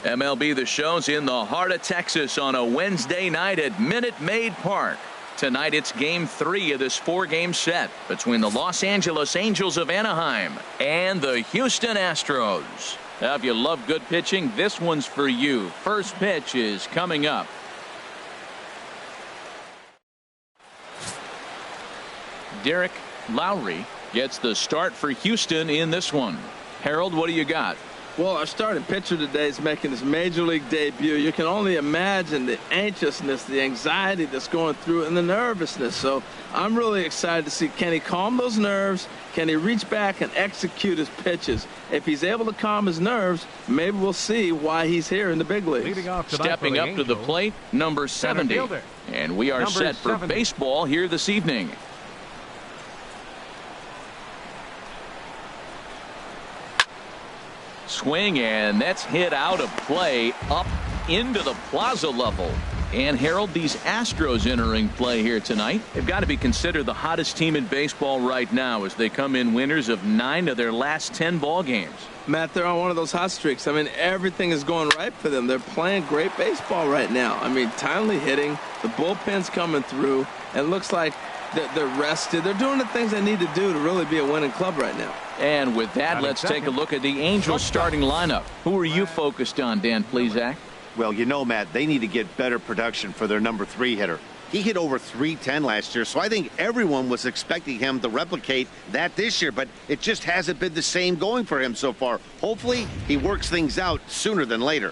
MLB The Show's in the heart of Texas on a Wednesday night at Minute Maid Park. Tonight it's Game 3 of this 4-game set between the Los Angeles Angels of Anaheim and the Houston Astros. Now, if you love good pitching, this one's for you. First pitch is coming up. Derek Lowry gets the start for Houston in this one. Harold, what do you got? Well, our starting pitcher today is making his major league debut. You can only imagine the anxiousness, the anxiety that's going through, and the nervousness. So I'm really excited to see, can he calm those nerves? Can he reach back and execute his pitches? If he's able to calm his nerves, maybe we'll see why he's here in the big leagues. Stepping up to the plate, number 70. And we are set for baseball here this evening. Swing, and that's hit out of play up into the plaza level. And Harold, these Astros entering play here tonight, they've got to be considered the hottest team in baseball right now as they come in winners of 9 of their last 10 ball games. Matt, they're on one of those hot streaks. I mean, everything is going right for them. They're playing great baseball right now. I mean, timely hitting, the bullpen's coming through, and it looks like they're rested. They're doing the things they need to do to really be a winning club right now. And with that, let's take a look at the Angels starting lineup. Who are you focused on, Dan Plesac? Well, you know, Matt, they need to get better production for their number 3 hitter. He hit over .310 last year, so I think everyone was expecting him to replicate that this year, but it just hasn't been the same going for him so far. Hopefully, he works things out sooner than later.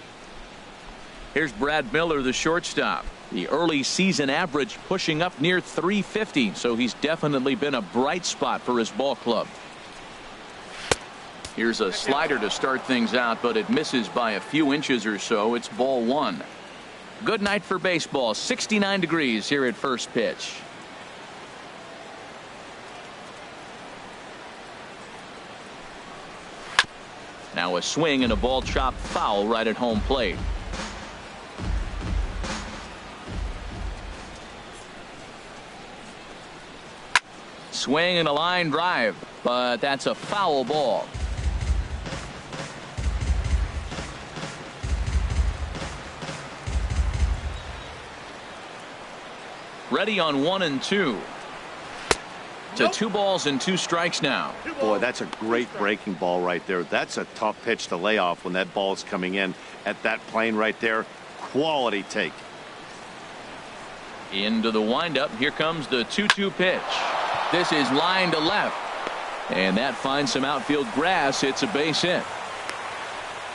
Here's Brad Miller, the shortstop. The early season average pushing up near .350, so he's definitely been a bright spot for his ball club. Here's a slider to start things out, but it misses by a few inches or so. It's ball 1. Good night for baseball. 69 degrees here at first pitch. Now a swing and a ball chopped foul right at home plate. Swing and a line drive, but that's a foul ball. Ready on 1 and 2. To 2 balls and 2 strikes now. Boy, that's a great breaking ball right there. That's a tough pitch to lay off when that ball is coming in at that plane right there. Quality take. Into the windup. Here comes the 2-2 pitch. This is line to left. And that finds some outfield grass. It's a base hit.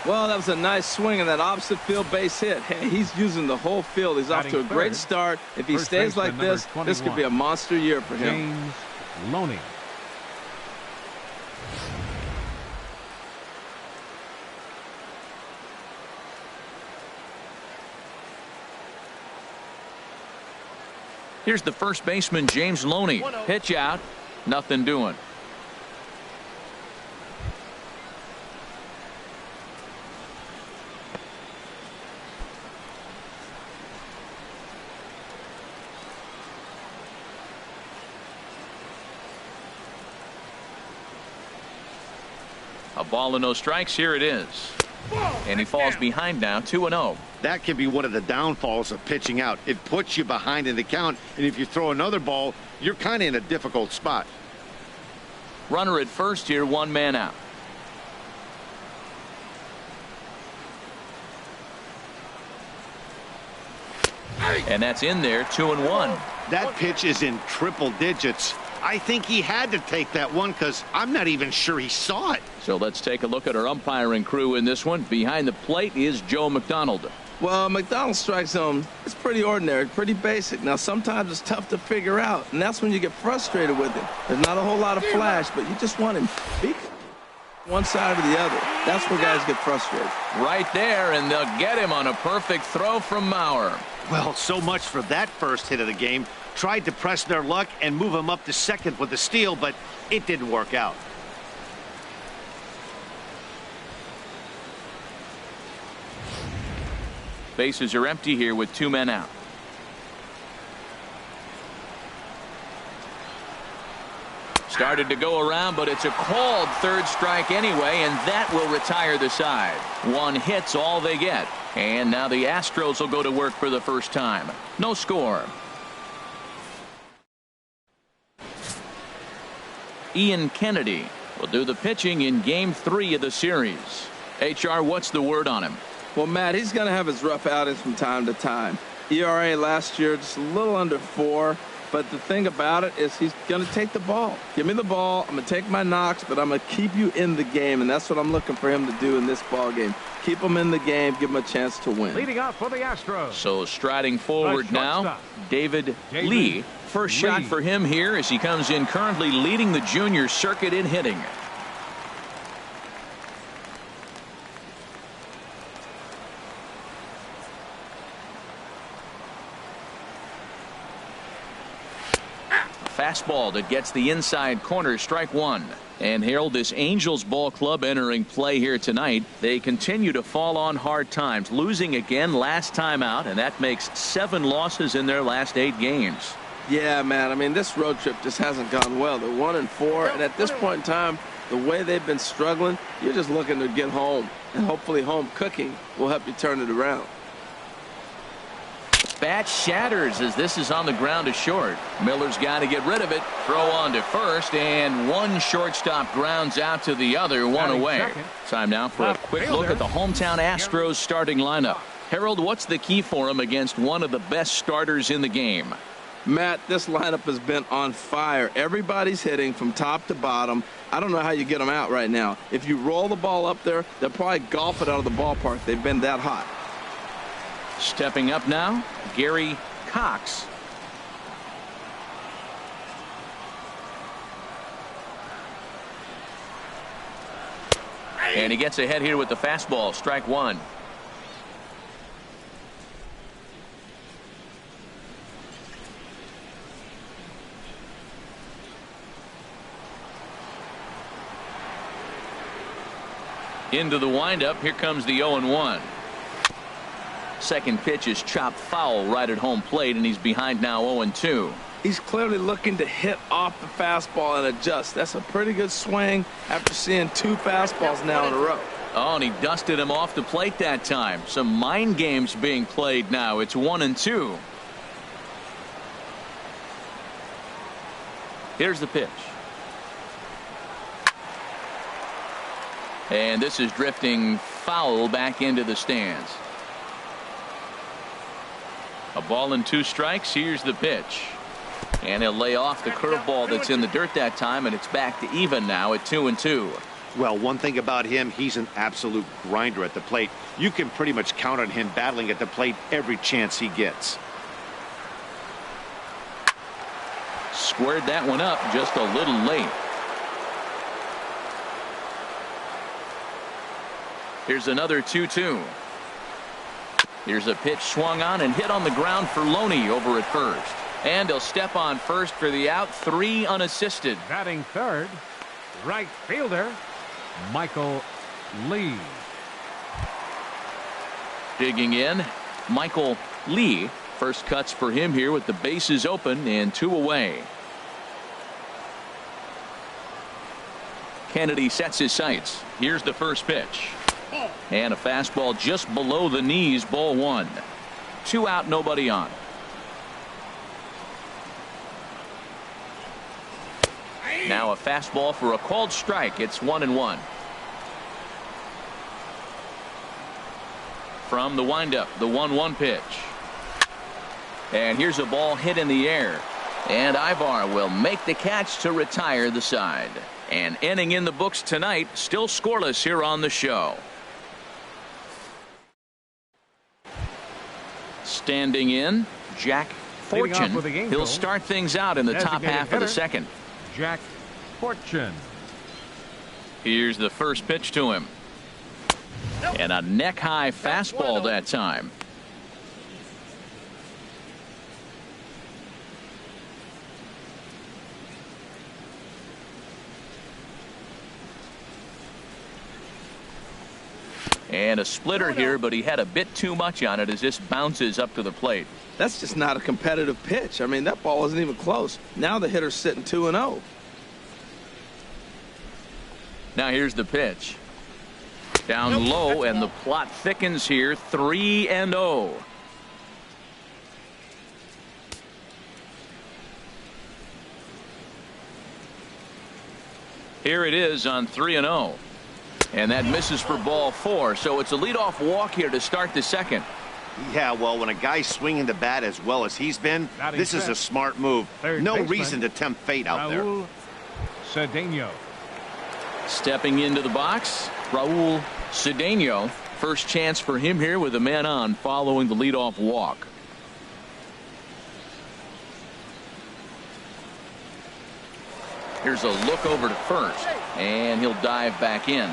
Well, that was a nice swing in that opposite field base hit. Hey, he's using the whole field. He's off to a great start. If he stays like this, this could be a monster year for him. James Loney. Here's the first baseman, James Loney. Pitch out. Nothing doing. A ball and no strikes. Here it is. And he falls behind now, 2-0. That can be one of the downfalls of pitching out. It puts you behind in the count, and if you throw another ball, you're kind of in a difficult spot. Runner at first here, 1 man out. And that's in there, 2-1. That pitch is in triple digits. I think he had to take that one because I'm not even sure he saw it. So let's take a look at our umpiring crew in this one. Behind the plate is Joe McDonald. Well, McDonald's strike zone is pretty ordinary, pretty basic. Now, sometimes it's tough to figure out, and that's when you get frustrated with him. There's not a whole lot of flash, but you just want him beat one side or the other. That's where guys get frustrated. Right there, and they'll get him on a perfect throw from Maurer. Well, so much for that first hit of the game. Tried to press their luck and move him up to second with a steal, but it didn't work out. Bases are empty here with 2 men out. Started to go around, but it's a called third strike anyway, and that will retire the side. One hit's all they get. And now the Astros will go to work for the first time. No score. Ian Kennedy will do the pitching in Game 3 of the series. HR, what's the word on him? Well, Matt, he's going to have his rough outings from time to time. ERA last year just a little under 4. But the thing about it is he's going to take the ball. Give me the ball. I'm going to take my knocks, but I'm going to keep you in the game, and that's what I'm looking for him to do in this ball game. Keep him in the game, give him a chance to win. Leading off for the Astros. So striding forward now, David Lee. First shot for him here as he comes in currently leading the junior circuit in hitting. Fastball that gets the inside corner, strike one. And Harold, this Angels ball club entering play here tonight, they continue to fall on hard times, losing again last time out, and that makes 7 losses in their last 8 games. Yeah, man, I mean, this road trip just hasn't gone well. They're 1-4, and at this point in time, the way they've been struggling, you're just looking to get home, and hopefully home cooking will help you turn it around. Bat shatters as this is on the ground to short. Miller's got to get rid of it. Throw on to first, and one shortstop grounds out to the other, one away. Time now for a quick look at the hometown Astros starting lineup. Harold, what's the key for him against one of the best starters in the game? Matt, this lineup has been on fire. Everybody's hitting from top to bottom. I don't know how you get them out right now. If you roll the ball up there, they'll probably golf it out of the ballpark. They've been that hot. Stepping up now, Gary Cox. And he gets ahead here with the fastball, strike one. Into the windup, here comes the 0-1. Second pitch is chopped foul right at home plate, and he's behind now 0-2. He's clearly looking to hit off the fastball and adjust. That's a pretty good swing after seeing 2 fastballs now in a row. Oh, and he dusted him off the plate that time. Some mind games being played now. It's 1-2. Here's the pitch. And this is drifting foul back into the stands. A ball and 2 strikes. Here's the pitch. And he'll lay off the curveball that's in the dirt that time, and it's back to even now at 2-2. Well, one thing about him, he's an absolute grinder at the plate. You can pretty much count on him battling at the plate every chance he gets. Squared that one up just a little late. Here's another 2-2. Here's a pitch swung on and hit on the ground for Loney over at first. And he'll step on first for the out. 3 unassisted. Batting third, right fielder, Michael Lee. Digging in, Michael Lee. First cuts for him here with the bases open and 2 away. Kennedy sets his sights. Here's the first pitch. And a fastball just below the knees, ball 1. 2 out, nobody on. Now a fastball for a called strike. It's 1-1. From the windup, the 1-1 pitch. And here's a ball hit in the air. And Ivar will make the catch to retire the side. An inning in the books tonight, still scoreless here on the show. Standing in, Jack Fortune. He'll start things out in the top half of the second. Jack Fortune. Here's the first pitch to him. And a neck-high fastball that time. And a splitter here, but he had a bit too much on it as this bounces up to the plate. That's just not a competitive pitch. I mean, that ball wasn't even close. Now the hitter's sitting 2-0. Now here's the pitch. Down low, and the plot thickens here. 3-0. Here it is on 3-0. And that misses for ball 4. So it's a leadoff walk here to start the second. Yeah, well, when a guy's swinging the bat as well as he's been, this is a smart move. No reason to tempt fate out there. Cedeno. Stepping into the box, Raul Cedeno. First chance for him here with a man on following the leadoff walk. Here's a look over to first, and he'll dive back in.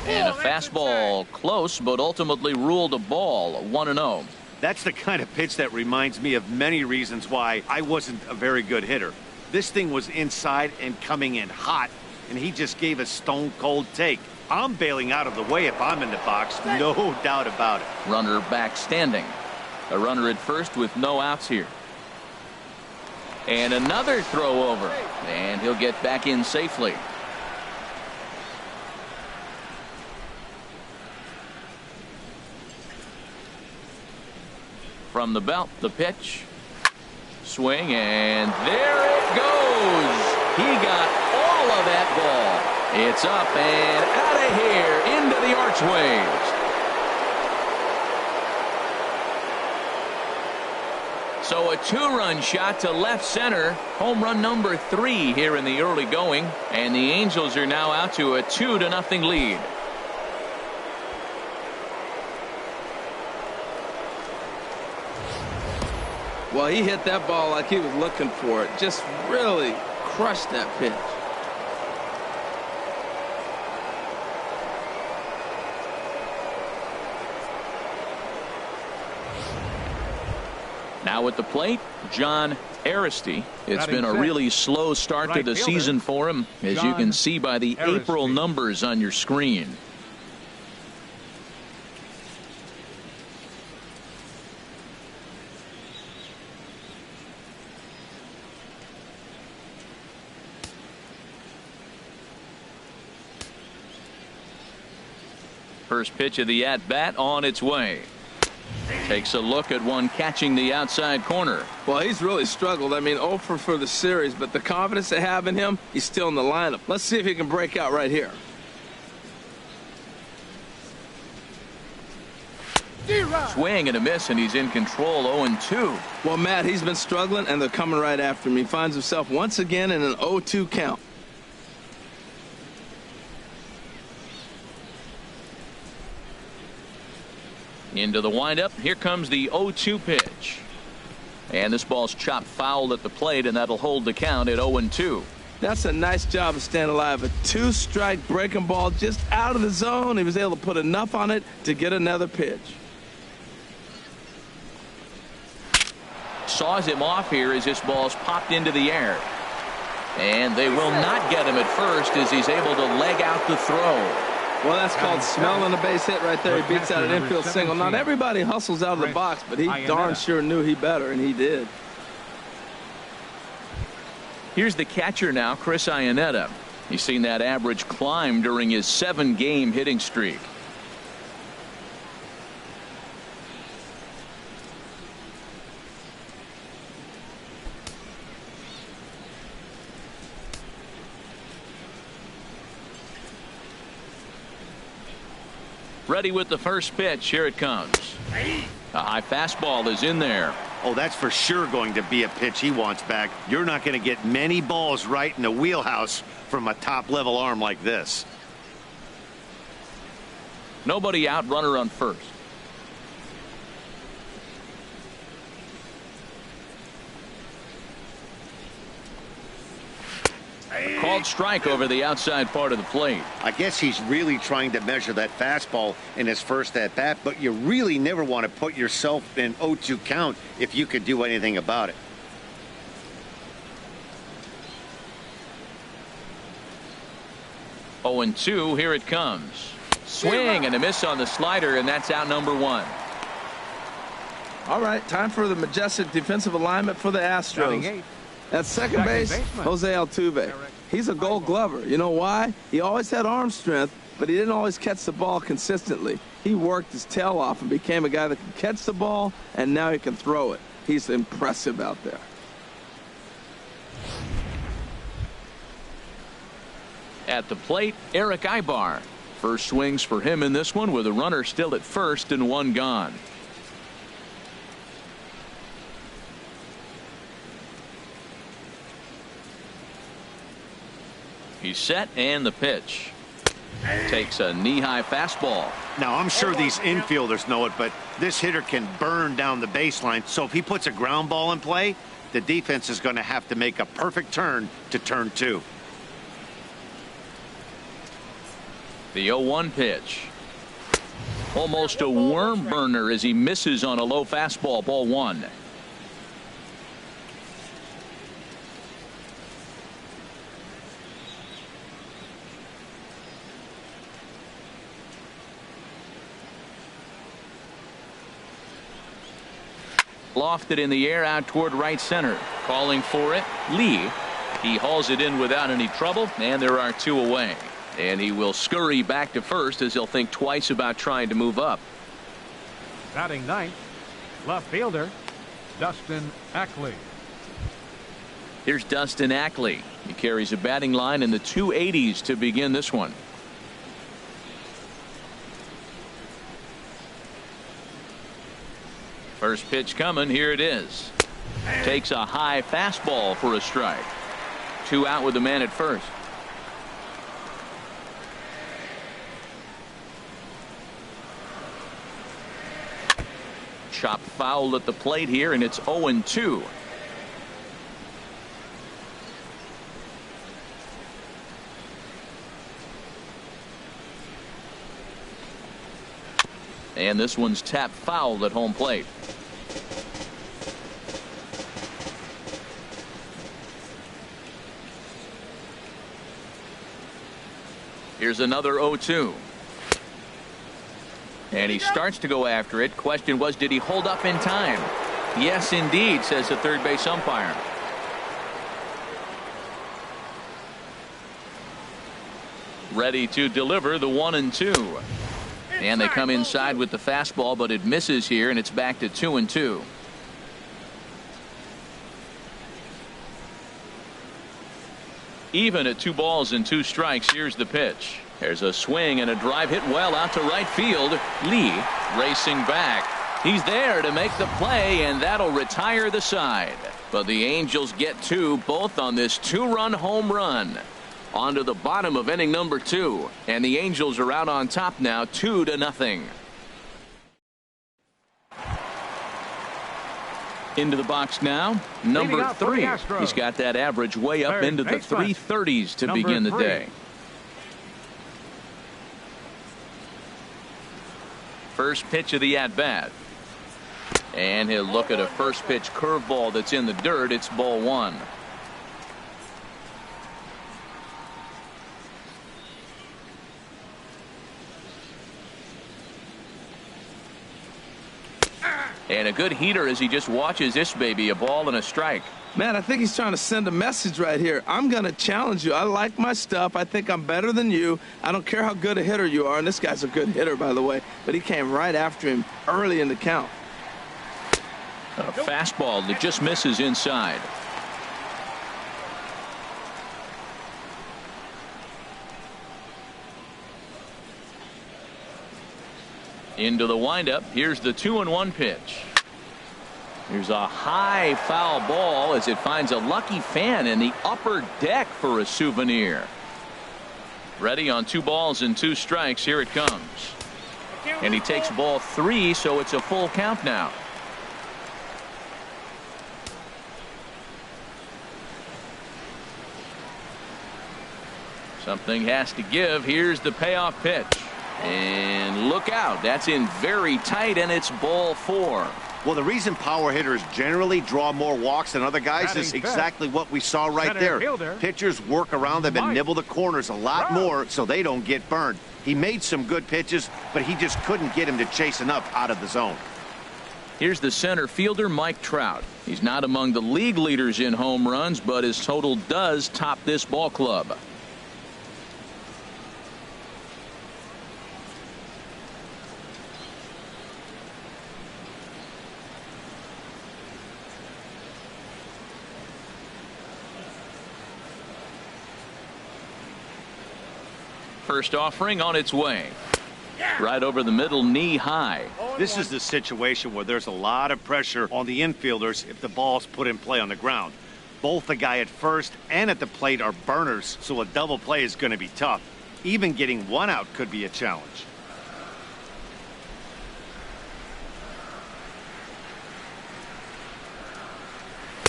And a fastball close, but ultimately ruled a ball. 1-0. That's the kind of pitch that reminds me of many reasons why I wasn't a very good hitter. This thing was inside and coming in hot, and he just gave a stone cold take. I'm bailing out of the way if I'm in the box, no doubt about it. Runner back standing. A runner at first with no outs here. And another throw over, and he'll get back in safely. From the belt, the pitch, swing, and there it goes. He got all of that ball. It's up and out of here into the archways. So a 2-run shot to left center. Home run number 3 here in the early going, and the Angels are now out to a 2-0 lead. Well, he hit that ball like he was looking for it. Just really crushed that pitch. Now at the plate, John Aristi. It's been a really slow start to the season for him, as you can see by the April numbers on your screen. First pitch of the at-bat on its way. Takes a look at one catching the outside corner. Well, he's really struggled. I mean, 0 for the series, but the confidence they have in him, he's still in the lineup. Let's see if he can break out right here. Swing and a miss, and he's in control. 0-2. Well, Matt, he's been struggling, and they're coming right after him. He finds himself once again in an 0-2 count. Into the windup. Here comes the 0-2 pitch. And this ball's chopped foul at the plate, and that'll hold the count at 0-2. That's a nice job of staying alive. A 2-strike breaking ball just out of the zone. He was able to put enough on it to get another pitch. Saws him off here as this ball's popped into the air. And they will not get him at first as he's able to leg out the throw. Well, that's called smelling a base hit right there. He beats out an infield single. Not everybody hustles out of the box, but he darn sure knew he better, and he did. Here's the catcher now, Chris Iannetta. He's seen that average climb during his 7-game hitting streak. Ready with the first pitch. Here it comes. A high fastball is in there. Oh, that's for sure going to be a pitch he wants back. You're not going to get many balls right in the wheelhouse from a top-level arm like this. Nobody out, runner on first. Called strike over the outside part of the plate. I guess he's really trying to measure that fastball in his first at-bat, but you really never want to put yourself in 0-2 count if you could do anything about it. Oh, 0-2, here it comes. Swing and a miss on the slider, and that's out number 1. All right, time for the majestic defensive alignment for the Astros. At second base, Jose Altuve. He's a Gold Glover. You know why? He always had arm strength, but he didn't always catch the ball consistently. He worked his tail off and became a guy that can catch the ball, and now he can throw it. He's impressive out there. At the plate, Eric Ibar. First swings for him in this one with a runner still at first and one gone. He's set, and the pitch. Takes a knee-high fastball. Now, I'm sure these infielders know it, but this hitter can burn down the baseline. So if he puts a ground ball in play, the defense is going to have to make a perfect turn to turn two. The 0-1 pitch. Almost a worm burner as he misses on a low fastball, ball one. Lofted in the air out toward right center. Calling for it, Lee. He hauls it in without any trouble, and there are two away. And he will scurry back to first as he'll think twice about trying to move up. Batting ninth, left fielder, Dustin Ackley. Here's Dustin Ackley. He carries a batting line in the 280s to begin this one. First pitch coming. Here it is. Takes a high fastball for a strike. Two out with the man at first. Chopped foul at the plate here, and it's 0-2. And this one's tapped foul at home plate. Here's another 0-2. And he starts to go after it. Question was, did he hold up in time? Yes, indeed, says the third base umpire. Ready to deliver the 1-2. And they come inside with the fastball, but it misses here, and it's back to 2-2. Even at 2 balls and 2 strikes. Here's the pitch. There's a swing and a drive hit well out to right field. Lee racing back. He's there to make the play, and that'll retire the side. But the Angels get 2, both on this 2-run home run. On to the bottom of inning number 2, and the Angels are out on top now, 2-0. Into the box now, number 3. He's got that average way up into the 330s to begin the day. First pitch of the at-bat. And he'll look at a first pitch curveball that's in the dirt. It's ball 1. And a good heater as he just watches this baby, a ball and a strike. Man, I think he's trying to send a message right here. I'm going to challenge you. I like my stuff. I think I'm better than you. I don't care how good a hitter you are. And this guy's a good hitter, by the way. But he came right after him early in the count. A fastball that just misses inside. Into the windup. Here's the 2-1 pitch. Here's a high foul ball as it finds a lucky fan in the upper deck for a souvenir. Ready on 2 balls and 2 strikes. Here it comes. And he takes ball 3, so it's a full count now. Something has to give. Here's the payoff pitch. And look out. That's in very tight, and it's ball 4. Well, the reason power hitters generally draw more walks than other guys is exactly what we saw right there. Pitchers work around them and nibble the corners a lot more so they don't get burned. He made some good pitches, but he just couldn't get him to chase enough out of the zone. Here's the center fielder, Mike Trout. He's not among the league leaders in home runs, but his total does top this ball club. First offering on its way. Right over the middle, knee high. This is the situation where there's a lot of pressure on the infielders if the ball's put in play on the ground. Both the guy at first and at the plate are burners, so a double play is going to be tough. Even getting one out could be a challenge.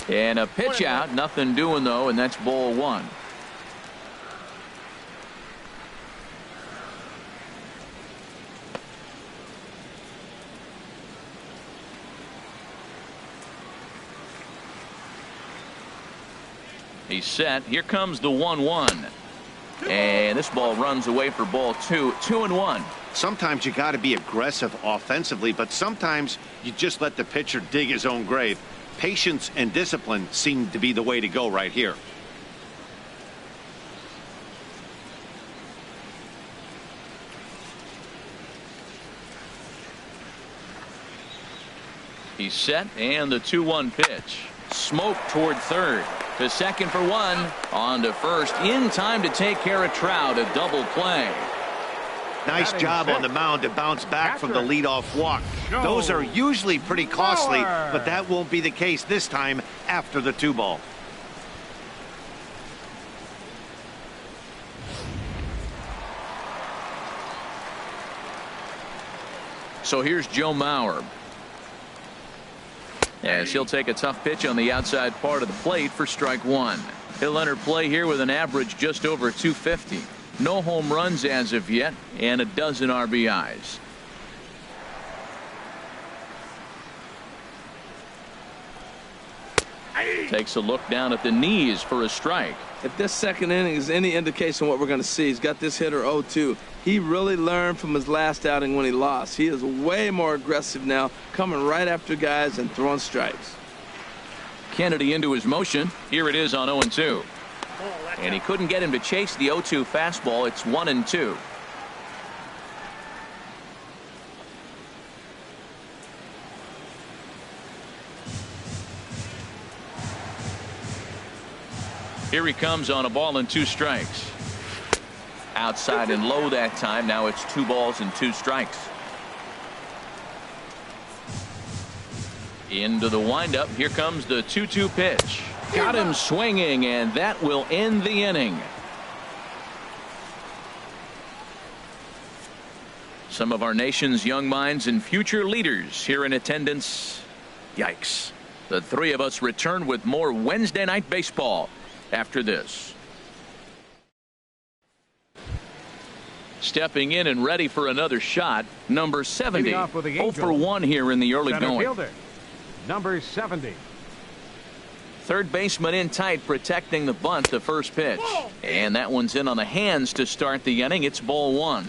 And a pitch out, nothing doing though, and that's ball one. He's set. Here comes the 1-1. And this ball runs away for ball two. 2-1. Sometimes you got to be aggressive offensively, but sometimes you just let the pitcher dig his own grave. Patience and discipline seem to be the way to go right here. He's set, and the 2-1 pitch. Smoke toward third. To second for one. On to first. In time to take care of Trout. A double play. Nice job on the mound to bounce back from the leadoff walk. Those are usually pretty costly, but that won't be the case this time after the 2-ball. So here's Joe Mauer. As he'll take a tough pitch on the outside part of the plate for strike one. He'll enter play here with an average just over 250. No home runs as of yet, and a dozen RBIs. Takes a look down at the knees for a strike. If this second inning is any indication of what we're going to see, he's got this hitter 0-2. He really learned from his last outing when he lost. He is way more aggressive now, coming right after guys and throwing strikes. Kennedy into his motion. Here it is on 0-2. And he couldn't get him to chase the 0-2 fastball. It's 1-2. Here he comes on a ball and 2 strikes. Outside and low that time. Now it's 2 balls and 2 strikes. Into the windup. Here comes the 2-2 pitch. Got him swinging, and that will end the inning. Some of our nation's young minds and future leaders here in attendance. Yikes. The three of us return with more Wednesday night baseball after this. Stepping in and ready for another shot, number 70. 0 for 1 here in the early going. Fielder, number 70. Third baseman in tight, protecting the bunt. The first pitch, and that one's in on the hands to start the inning. It's ball 1.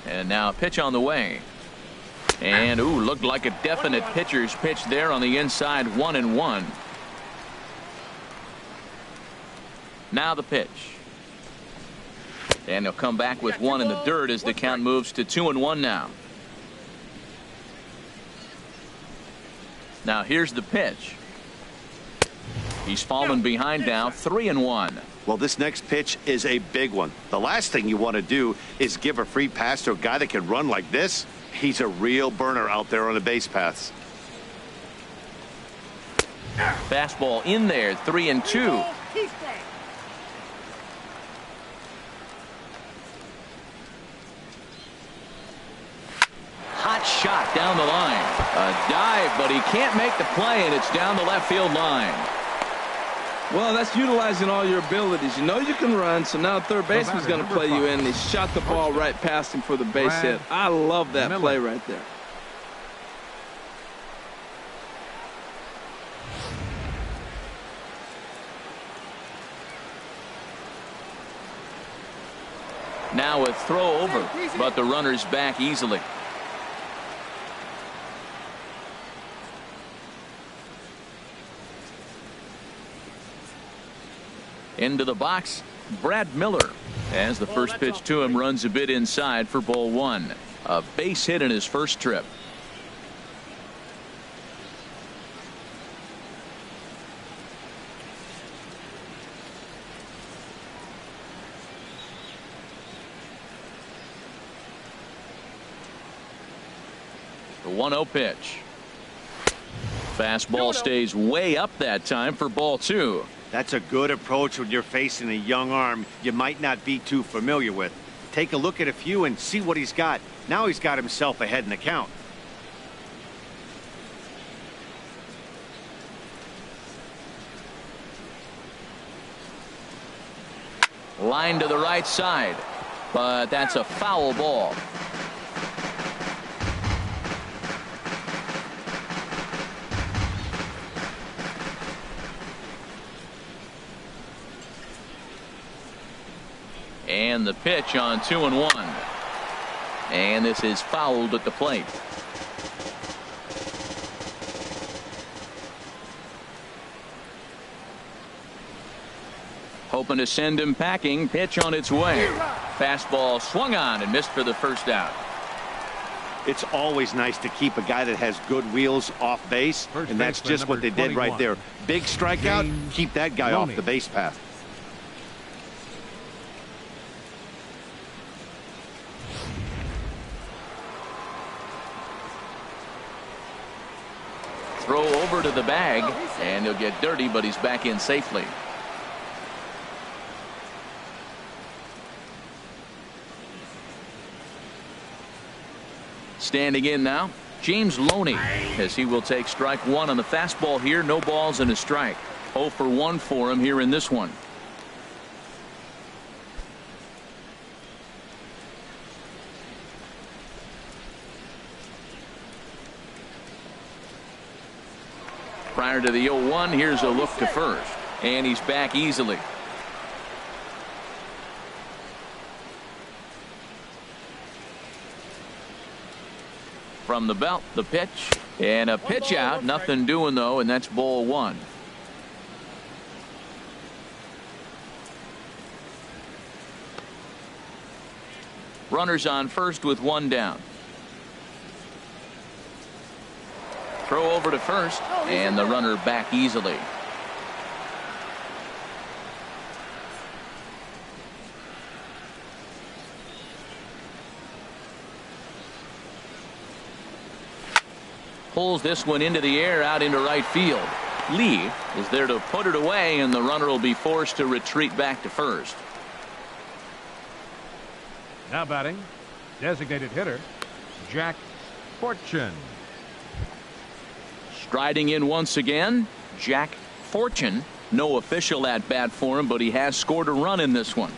And now a pitch on the way. And looked like a definite pitcher's pitch there on the inside. 1-1. Now the pitch. And he'll come back with one in the dirt as the count moves to 2-1 now. Now here's the pitch. He's fallen behind now. 3-1. Well, this next pitch is a big one. The last thing you want to do is give a free pass to a guy that can run like this. He's a real burner out there on the base paths. Fastball in there. 3-2. Hot shot down the line. A dive, but he can't make the play, and it's down the left field line. Well, that's utilizing all your abilities. You know you can run, so now third baseman's going to play you in. And he shot the ball right past him for the base hit. I love that play right there. Now a throw over, but the runner's back easily. Into the box, Brad Miller, as the first pitch to him runs a bit inside for ball one. A base hit in his first trip. The 1-0 pitch. Fastball stays way up that time for ball two. That's a good approach when you're facing a young arm you might not be too familiar with. Take a look at a few and see what he's got. Now he's got himself ahead in the count. Line to the right side, but that's a foul ball. And the pitch on 2-1. And this is fouled at the plate. Hoping to send him packing. Pitch on its way. Fastball swung on and missed for the first out. It's always nice to keep a guy that has good wheels off base, and that's just what they did right there. Big strikeout, keep that guy off the base path. Throw over to the bag, and he'll get dirty, but he's back in safely. Standing in now, James Loney, as he will take strike one on the fastball here. No balls and a strike. 0 for 1 for him here in this one. Prior to the 0-1, here's a look to first, and he's back easily. From the belt, the pitch, and a pitch out. Nothing doing though, and that's ball one. Runners on first with one down. Throw over to first, and the runner back easily. Pulls this one into the air out into right field. Lee is there to put it away, and the runner will be forced to retreat back to first. Now batting, designated hitter, Jack Fortune. Striding in once again, Jack Fortune. No official at bat for him, but he has scored a run in this one.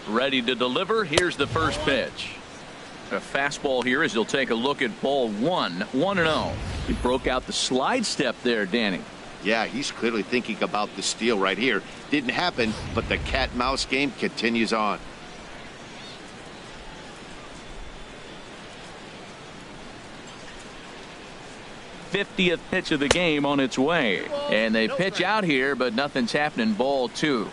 Ready to deliver. Here's the first pitch. A fastball here as he'll take a look at ball one. 1-0. He broke out the slide step there, Danny. Yeah, he's clearly thinking about the steal right here. Didn't happen, but the cat-mouse game continues on. '50th pitch of the game on its way, and they pitch out here, but nothing's happening. Ball two.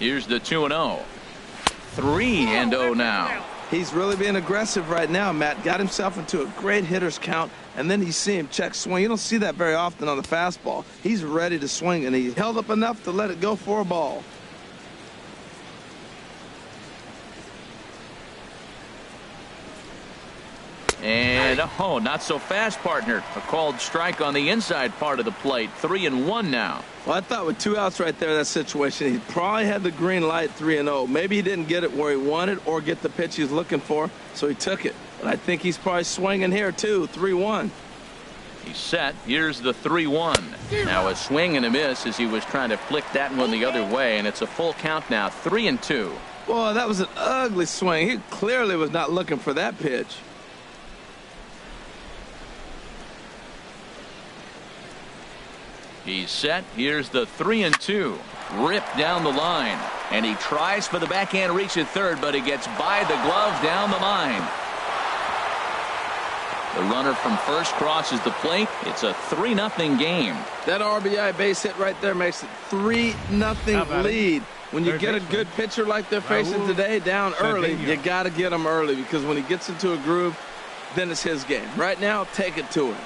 Here's the 2-0. 3-0 now. He's really being aggressive right now, Matt. Got himself into a great hitter's count, and then you see him check swing. You don't see that very often on the fastball. He's ready to swing, and he held up enough to let it go for a ball. And oh, not so fast, partner. A called strike on the inside part of the plate. 3-1 now. Well, I thought with 2 outs right there in that situation, he probably had the green light. 3-0. Maybe he didn't get it where he wanted or get the pitch he's looking for, so he took it. But I think he's probably swinging here too. 3-1. He's set. Here's the 3-1. Now a swing and a miss as he was trying to flick that one the other way, and it's a full count now. 3-2. Boy, that was an ugly swing. He clearly was not looking for that pitch. He's set. Here's the 3-2. Ripped down the line. And he tries for the backhand reach at third, but he gets by the glove down the line. The runner from first crosses the plate. It's a 3-0 game. That RBI base hit right there makes it 3-0 lead. When you get a good pitcher like they're facing today down early, you got to get him early, because when he gets into a groove, then it's his game. Right now, take it to him.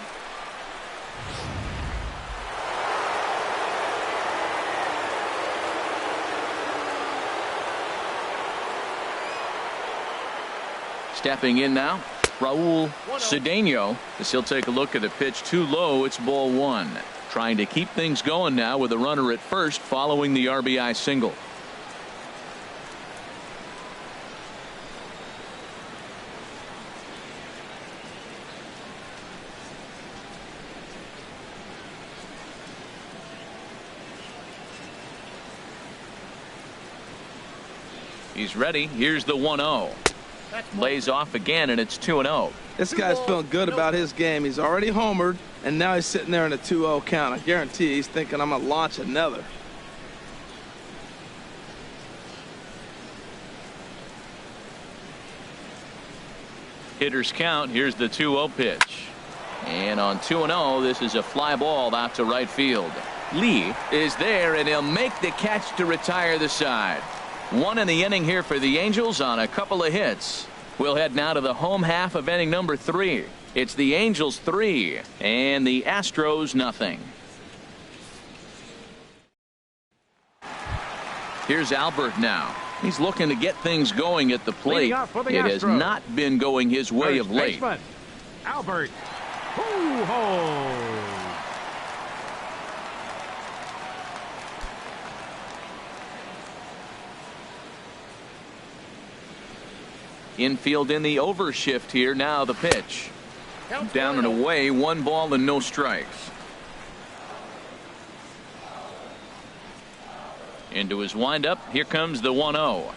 Stepping in now, Raul Cedeno, as he'll take a look at a pitch too low. It's ball one. Trying to keep things going now with a runner at first following the RBI single. He's ready. Here's the 1-0. Lays off again, and it's 2-0. This guy's feeling good about his game. He's already homered, and now he's sitting there in a 2-0 count. I guarantee he's thinking, I'm going to launch another. Hitters count. Here's the 2-0 pitch. And on 2-0, this is a fly ball out to right field. Lee is there, and he'll make the catch to retire the side. One in the inning here for the Angels on a couple of hits. We'll head now to the home half of inning number 3. It's the Angels 3 and the Astros nothing. Here's Albert now. He's looking to get things going at the plate. It has not been going his way of late. Albert. Ho! Infield in the overshift here. Now the pitch. Down and away. 1 ball and no strikes. Into his windup. Here comes the 1-0.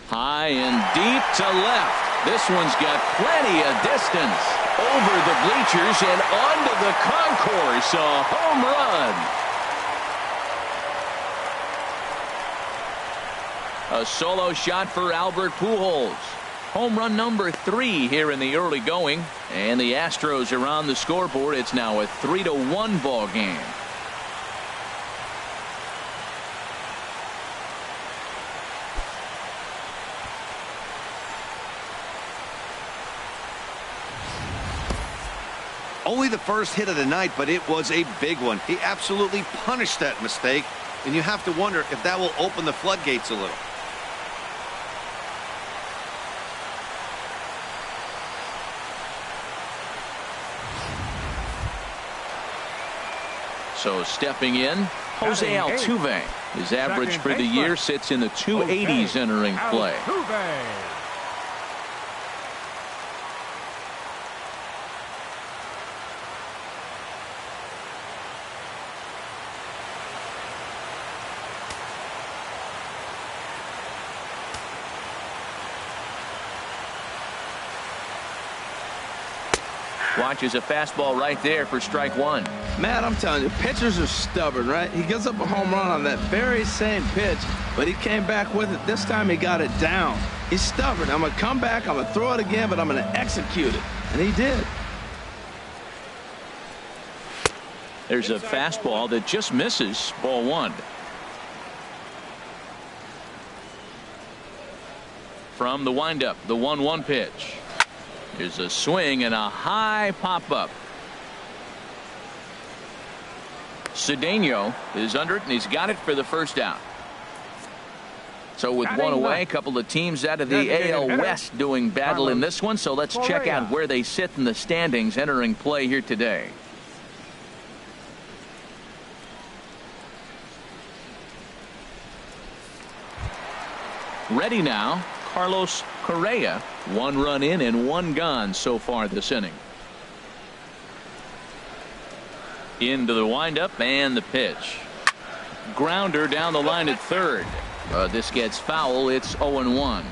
High and deep to left. This one's got plenty of distance. Over the bleachers and onto the concourse. A home run. A solo shot for Albert Pujols. Home run number 3 here in the early going, and the Astros are on the scoreboard. It's now a 3-1 ball game. Only the first hit of the night, but it was a big one. He absolutely punished that mistake, and you have to wonder if that will open the floodgates a little. So stepping in, Jose Altuve. His average for the year sits in the 280s entering play. Watches a fastball right there for strike 1. Matt, I'm telling you, pitchers are stubborn, right? He gives up a home run on that very same pitch, but he came back with it. This time he got it down. He's stubborn. I'm going to come back, I'm going to throw it again, but I'm going to execute it. And he did. There's a fastball that just misses. Ball 1. From the windup, the 1-1 pitch. There's a swing and a high pop-up. Cedeno is under it, and he's got it for the first out. So with one away, a couple of teams out of the AL West doing battle in this one. So let's check out where they sit in the standings entering play here today. Ready now, Carlos Correa. 1 run in and 1 gone so far this inning. Into the windup and the pitch. Grounder down the line at third. This gets foul. It's 0-1.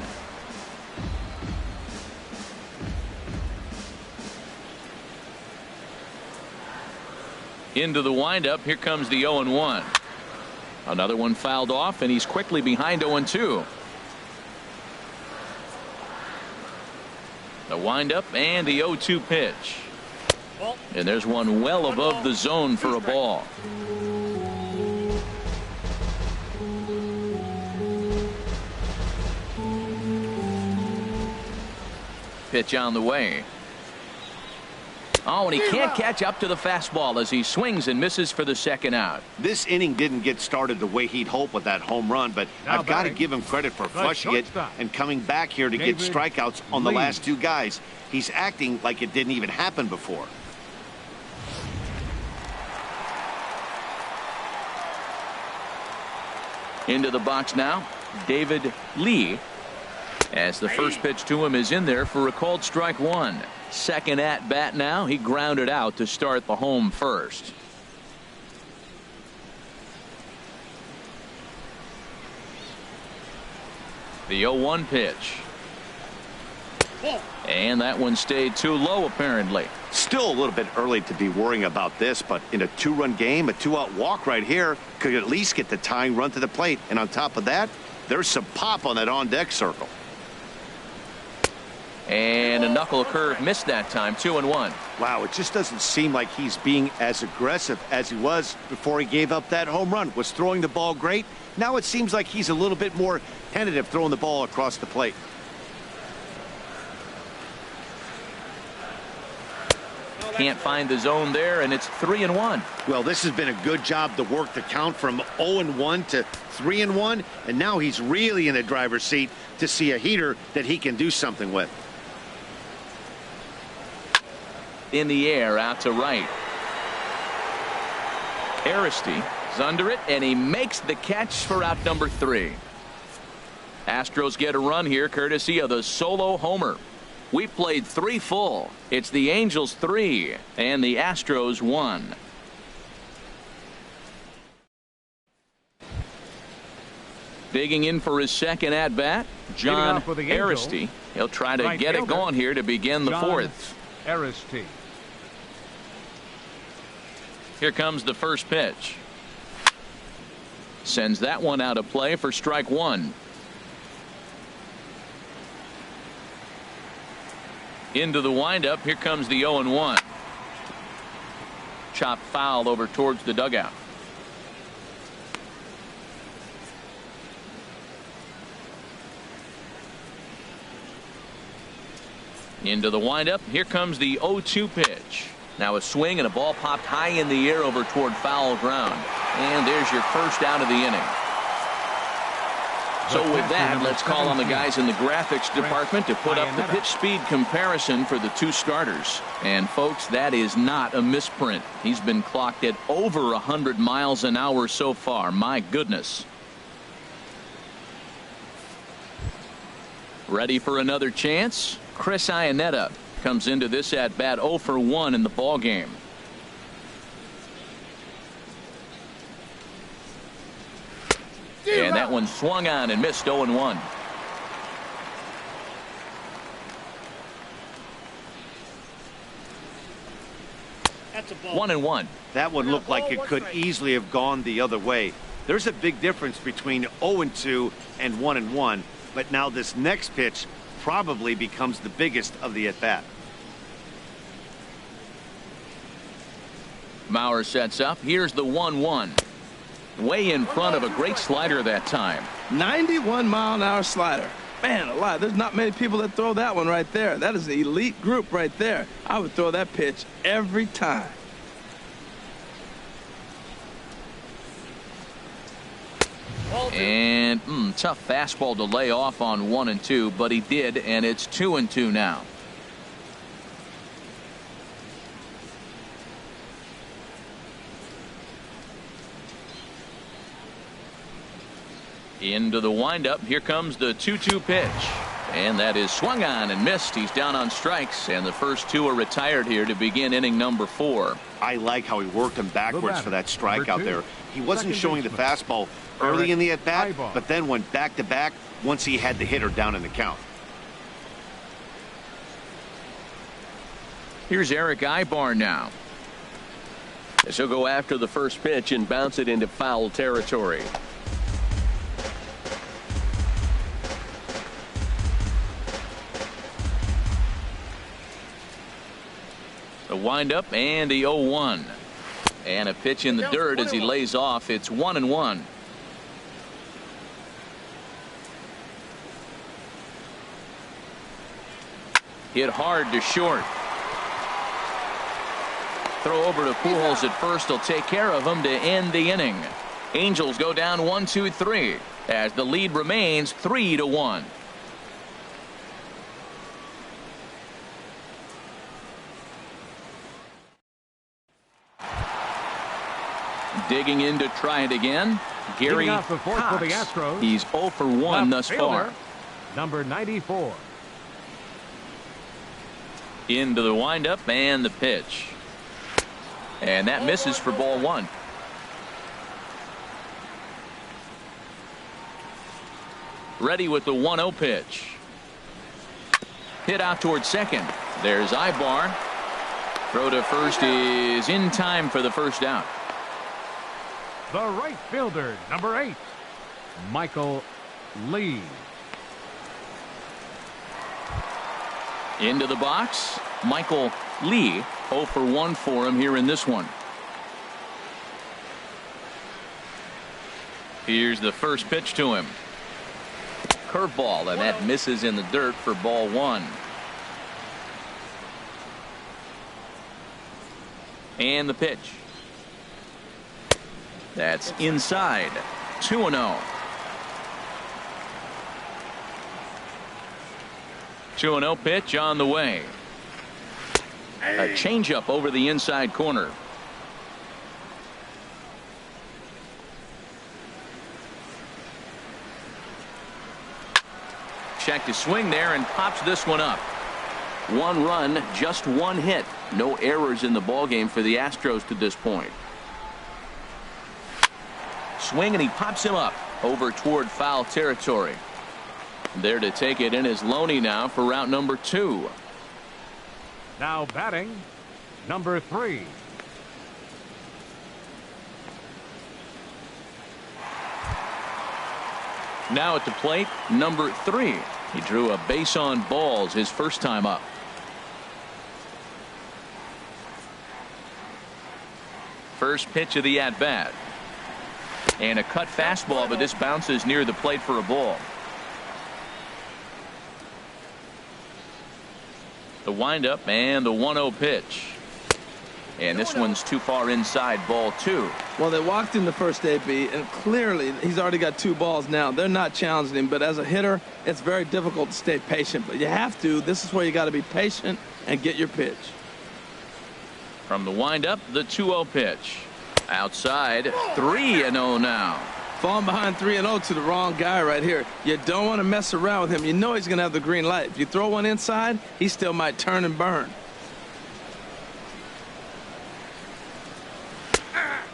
Into the windup. Here comes the 0-1. Another one fouled off, and he's quickly behind 0-2. The windup and the 0-2 pitch. And there's one well above the zone for a ball. Pitch on the way. Oh, and he can't catch up to the fastball as he swings and misses for the second out. This inning didn't get started the way he'd hoped with that home run, but I've got to give him credit for flushing it and coming back here to get strikeouts on the last two guys. He's acting like it didn't even happen before. Into the box now, David Lee, as the first pitch to him is in there for a called strike one. Second at bat now. He grounded out to start the home first. The 0-1 pitch. And that one stayed too low apparently. Still a little bit early to be worrying about this, but in a two-run game, a two-out walk right here could at least get the tying run to the plate. And on top of that, there's some pop on that on-deck circle. And a knuckle curve missed that time. 2-1. Wow, it just doesn't seem like he's being as aggressive as he was before he gave up that home run. Was throwing the ball great. Now it seems like he's a little bit more tentative throwing the ball across the plate. Can't find the zone there, and it's 3-1. Well, this has been a good job to work the count from 0-1 to 3-1, and now he's really in the driver's seat to see a heater that he can do something with. In the air, out to right. Aristi is under it, and he makes the catch for out number 3. Astros get a run here courtesy of the solo homer. We played 3 full. It's the Angels 3 and the Astros 1. Digging in for his second at bat, John Aristi. He'll try to get it going here to begin the fourth. Aristi. Here comes the first pitch. Sends that one out of play for strike one. Into the windup. Here comes the 0-1. Chop foul over towards the dugout. Into the windup. Here comes the 0-2 pitch. Now a swing and a ball popped high in the air over toward foul ground. And there's your first out of the inning. So with that, let's call on the guys in the graphics department to put up the pitch speed comparison for the two starters. And folks, that is not a misprint. He's been clocked at over 100 miles an hour so far. My goodness. Ready for another chance? Chris Iannetta comes into this at bat 0 for 1 in the ball game. And that one swung on and missed. 0-1. That's a ball. 1-1. That one looked like it could easily have gone the other way. There's a big difference between 0-2 and 1-1, but now this next pitch probably becomes the biggest of the at-bat. Mauer sets up. Here's the 1-1. Way in front of a great slider that time. 91-mile-an-hour slider. Man alive, there's not many people that throw that one right there. That is an elite group right there. I would throw that pitch every time. And tough fastball to lay off on 1-2, but he did, and it's 2-2 now. Into the windup. Here comes the 2-2 pitch. And that is swung on and missed. He's down on strikes, and the first two are retired here to begin inning number 4. I like how he worked him backwards for that strikeout there. He wasn't showing the fastball early in the at-bat, but then went back-to-back once he had the hitter down in the count. Here's Eric Ibar now. As he'll go after the first pitch and bounce it into foul territory. The windup and the 0-1. And a pitch in the dirt as he lays off. It's 1-1. Hit hard to short. Throw over to Pujols at first. He'll take care of him to end the inning. Angels go down 1-2-3 as the lead remains 3-1. Digging in to try it again. Gary Cox. For the Astros. He's 0 for 1 thus far. Number 94. Into the windup and the pitch. And that misses for ball 1. Ready with the 1-0 pitch. Hit out towards second. There's Ibar. Throw to first is in time for the first out. The right fielder, number 8, Michael Lee. Into the box, Michael Lee. 0 for 1 for him here in this one. Here's the first pitch to him. Curveball, and that misses in the dirt for ball 1. And the pitch. That's inside. 2-0. 2-0 pitch on the way. A changeup over the inside corner. Check to swing there and pops this one up. 1 run, just 1 hit. No errors in the ballgame for the Astros to this point. Swing, and he pops him up over toward foul territory. There to take it in is Loney now for route number 2. Now batting, number 3. Now at the plate, number 3. He drew a base on balls his first time up. First pitch of the at-bat. And a cut fastball, but this bounces near the plate for a ball. The windup and the 1-0 pitch. And this one's too far inside, ball 2. Well, they walked in the first AB, and clearly he's already got 2 balls now. They're not challenging him, but as a hitter, it's very difficult to stay patient. But you have to. This is where you got to be patient and get your pitch. From the windup, the 2-0 pitch. Outside, 3-0 now. Falling behind 3-0 to the wrong guy right here. You don't want to mess around with him. You know he's going to have the green light. If you throw one inside, he still might turn and burn.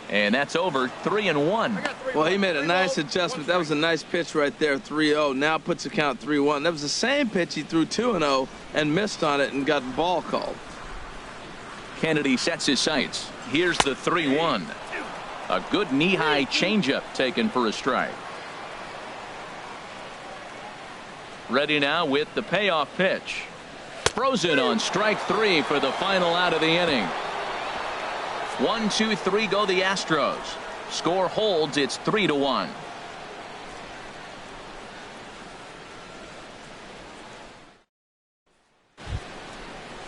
And that's over. 3-1. Well, he made a nice adjustment. That was a nice pitch right there. 3-0. Now puts the count 3-1. That was the same pitch he threw 2-0 and missed on it and got the ball called. Kennedy sets his sights. Here's the 3-1. A good knee-high changeup taken for a strike. Ready now with the payoff pitch. Frozen on strike 3 for the final out of the inning. 1-2-3 go the Astros. Score holds. It's 3-1.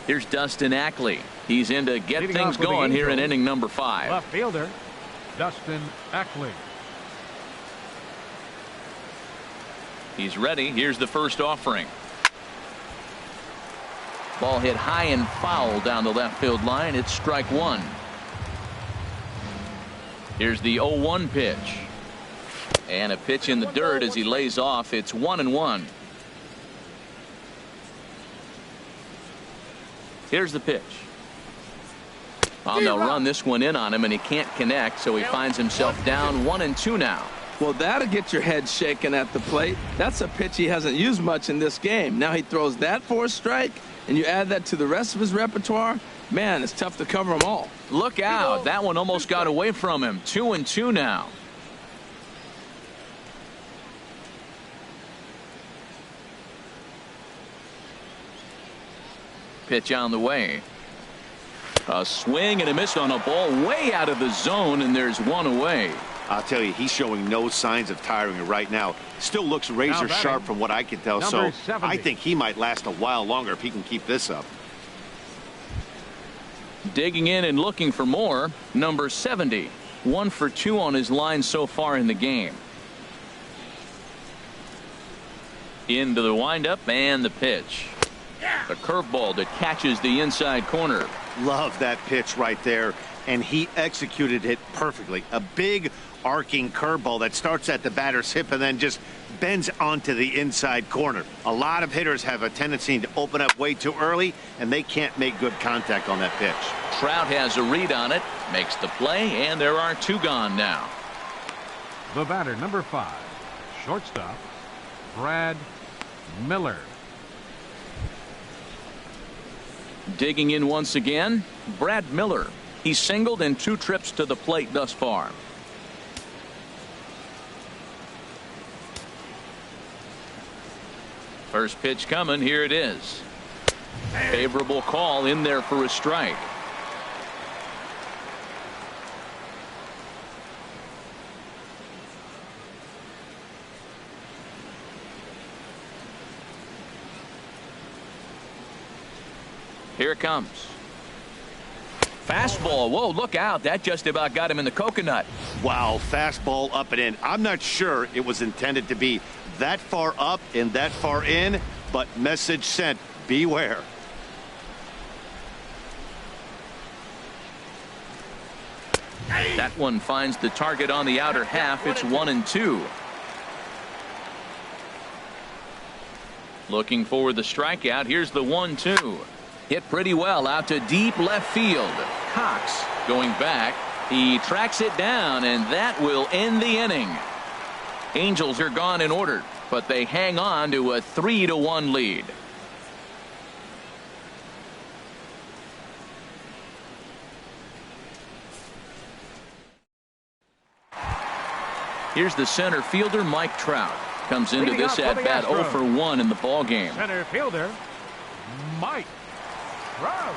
Here's Dustin Ackley. He's in to get things going here in inning number 5. Left fielder, Dustin Ackley. He's ready. Here's the first offering. Ball hit high and foul down the left field line. It's strike 1. Here's the 0-1 pitch. And a pitch in the dirt as he lays off. It's 1-1. Here's the pitch. Well, they'll run this one in on him, and he can't connect, so he finds himself down 1-2 now. Well, that'll get your head shaken at the plate. That's a pitch he hasn't used much in this game. Now he throws that for a strike, and you add that to the rest of his repertoire. Man, it's tough to cover them all. Look out. That one almost got away from him. 2-2 now. Pitch on the way. A swing and a miss on a ball way out of the zone, and there's one away. I'll tell you, he's showing no signs of tiring right now. Still looks razor sharp from what I can tell, so 70. I think he might last a while longer if he can keep this up. Digging in and looking for more, number 70. 1 for 2 on his line so far in the game. Into the windup and the pitch. The curveball that catches the inside corner. Love that pitch right there, and he executed it perfectly. A big arcing curveball that starts at the batter's hip and then just bends onto the inside corner. A lot of hitters have a tendency to open up way too early, and they can't make good contact on that pitch. Trout has a read on it, makes the play, and there are 2 gone now. The batter, number 5, shortstop, Brad Miller. Digging in once again, Brad Miller. He's singled in 2 trips to the plate thus far. First pitch coming. Here it is. Favorable call in there for a strike. Here it comes. Fastball. Whoa, look out. That just about got him in the coconut. Wow, fastball up and in. I'm not sure it was intended to be that far up and that far in, but message sent. Beware. That one finds the target on the outer half. It's 1-2. Looking for the strikeout. Here's the 1-2. Hit pretty well out to deep left field. Cox going back. He tracks it down, and that will end the inning. Angels are gone in order, but they hang on to a 3-1 lead. Here's the center fielder, Mike Trout. Comes into this at bat 0 for 1 in the ball game. Center fielder, Mike Trout.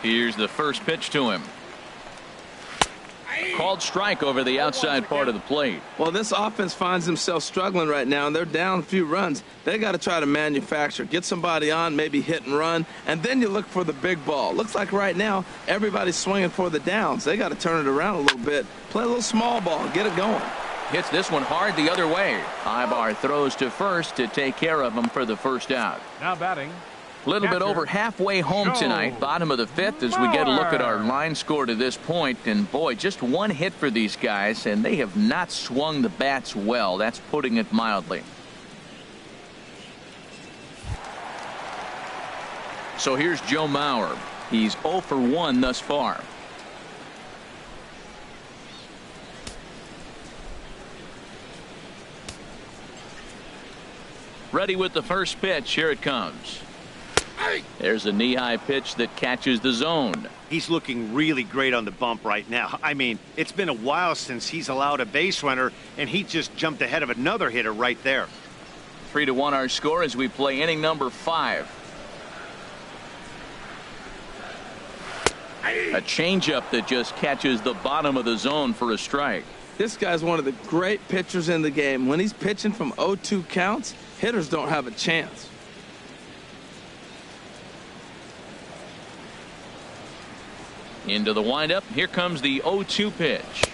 Here's the first pitch to him. Called strike over the outside part of the plate. Well, this offense finds themselves struggling right now, and they're down a few runs. They got to try to manufacture, get somebody on, maybe hit and run, and then you look for the big ball. Looks like right now everybody's swinging for the downs. They got to turn it around a little bit, play a little small ball, get it going. Hits this one hard the other way. Ibar throws to first to take care of him for the first out. Now batting. A little bit over halfway home tonight, bottom of the 5th, as we get a look at our line score to this point. And boy, just one hit for these guys, and they have not swung the bats well. That's putting it mildly. So here's Joe Mauer. He's 0 for 1 thus far. Ready with the first pitch. Here it comes. There's a knee-high pitch that catches the zone. He's looking really great on the bump right now. I mean, it's been a while since he's allowed a base runner, and he just jumped ahead of another hitter right there. 3-1 our score as we play inning number 5. A changeup that just catches the bottom of the zone for a strike. This guy's one of the great pitchers in the game. When he's pitching from 0-2 counts, hitters don't have a chance. Into the windup. Here comes the 0-2 pitch.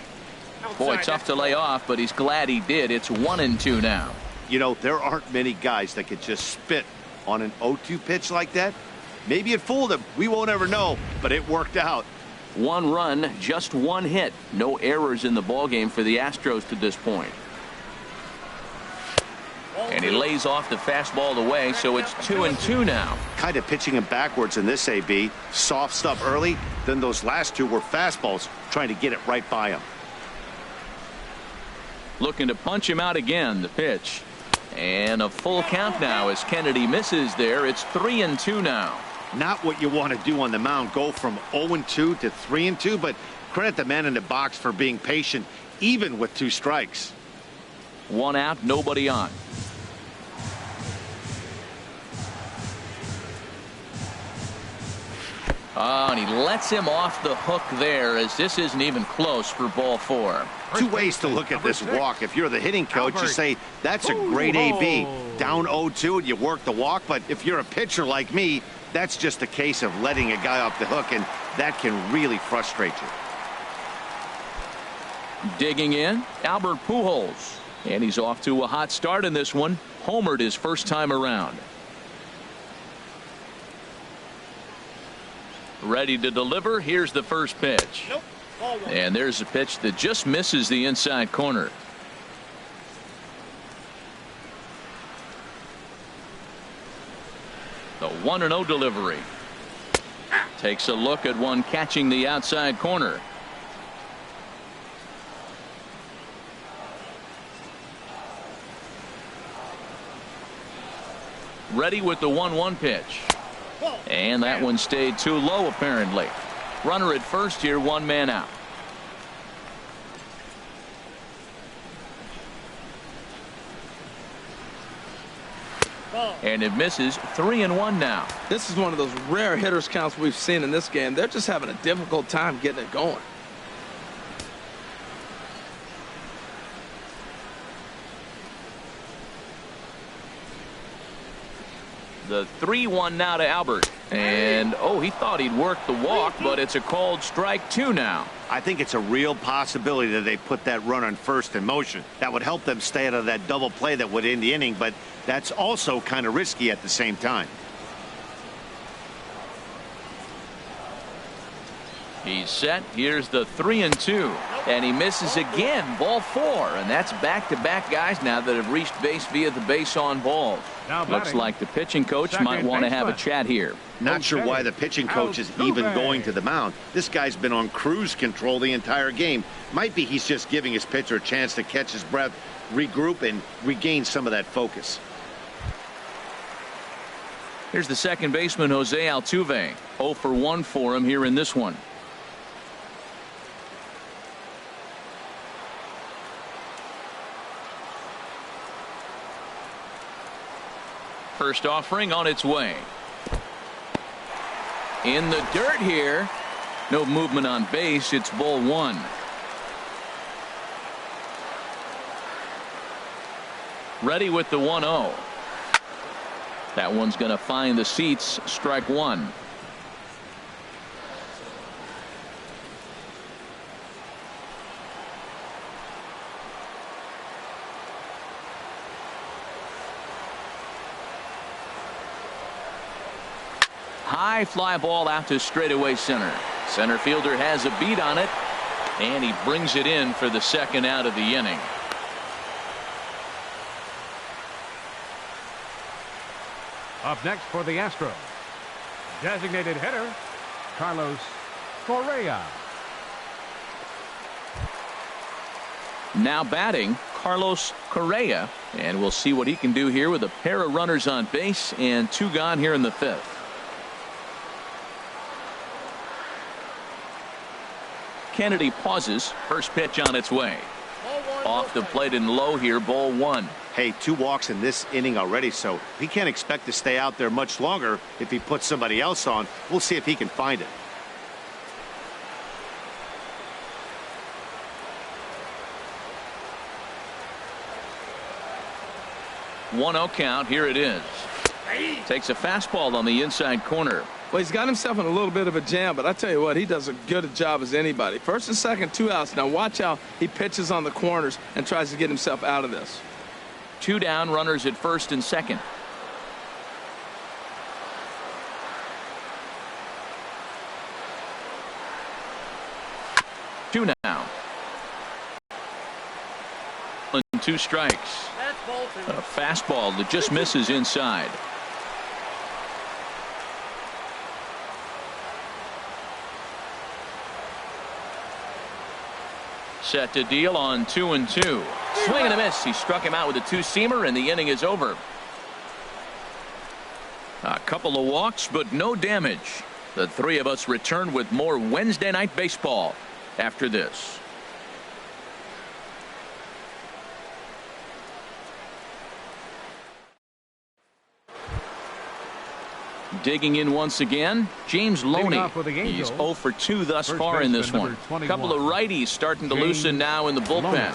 Boy, tough to lay off, but he's glad he did. It's 1-2 now. You know, there aren't many guys that could just spit on an 0-2 pitch like that. Maybe it fooled him. We won't ever know, but it worked out. 1 run, just 1 hit. No errors in the ballgame for the Astros to this point. And he lays off the fastball away, so it's 2-2 now. Kind of pitching him backwards in this AB. Soft stuff early, then those last two were fastballs, trying to get it right by him. Looking to punch him out again. The pitch. And a full count now as Kennedy misses there. It's 3-2 now. Not what you want to do on the mound. Go from 0-2 to 3-2, but credit the man in the box for being patient, even with 2 strikes. 1 out, nobody on. Oh, and he lets him off the hook there, as this isn't even close for ball 4. 2 ways to look at this walk. If you're the hitting coach, you say, that's a great AB. Down 0-2 and you work the walk. But if you're a pitcher like me, that's just a case of letting a guy off the hook, and that can really frustrate you. Digging in, Albert Pujols. And he's off to a hot start in this one. Homered his first time around. Ready to deliver. Here's the first pitch. Nope. Ball 1. And there's a pitch that just misses the inside corner. The 1-0 delivery. Takes a look at one catching the outside corner. Ready with the 1-1 pitch. And that one stayed too low, apparently. Runner at first here, 1 man out. And it misses. 3-1 now. This is one of those rare hitters counts we've seen in this game. They're just having a difficult time getting it going. The 3-1 now to Albert. And, oh, he thought he'd work the walk, but it's a called strike 2 now. I think it's a real possibility that they put that run on first in motion. That would help them stay out of that double play that would end the inning, but that's also kind of risky at the same time. He's set. Here's the 3-2. And he misses again. Ball 4. And that's back-to-back guys now that have reached base via the base on balls. Looks like the pitching coach might want to have a chat here. Not sure why the pitching coach is even going to the mound. This guy's been on cruise control the entire game. Might be he's just giving his pitcher a chance to catch his breath, regroup, and regain some of that focus. Here's the second baseman, Jose Altuve. 0 for 1 for him here in this one. First offering on its way. In the dirt here. No movement on base. It's ball 1. Ready with the 1-0. That one's going to find the seats. Strike 1. High fly ball out to straightaway center. Center fielder has a beat on it, and he brings it in for the second out of the inning. Up next for the Astros, designated hitter, Carlos Correa. Now batting, Carlos Correa, and we'll see what he can do here with a pair of runners on base and 2 gone here in the 5th. Kennedy pauses. First pitch on its way. Off the plate and low here, ball 1. Hey, 2 walks in this inning already, so he can't expect to stay out there much longer if he puts somebody else on. We'll see if he can find it. One 1-0 count. Here it is. Takes a fastball on the inside corner. Well, he's got himself in a little bit of a jam, but I tell you what, he does as good a job as anybody. First and second, 2 outs. Now watch how he pitches on the corners and tries to get himself out of this. 2 down, runners at first and second. Two now. And 2 strikes. A fastball that just misses inside. Set to deal on 2-2. Swing and a miss. He struck him out with a two-seamer, and the inning is over. A couple of walks, but no damage. The three of us return with more Wednesday night baseball after this. Digging in once again, James Loney. He's 0 for 2 thus far in this one. A couple of righties starting to loosen now in the bullpen.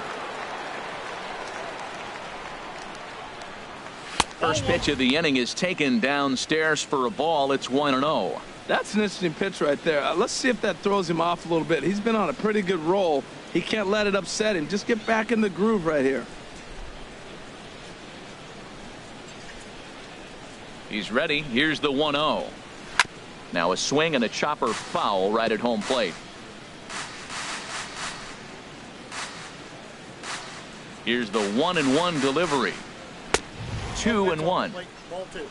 First pitch of the inning is taken downstairs for a ball. It's 1-0. That's an interesting pitch right there. Let's see if that throws him off a little bit. He's been on a pretty good roll. He can't let it upset him. Just get back in the groove right here. He's ready. Here's the 1-0. Now a swing and a chopper foul right at home plate. Here's the 1-1 delivery. 2-1. Ball 2.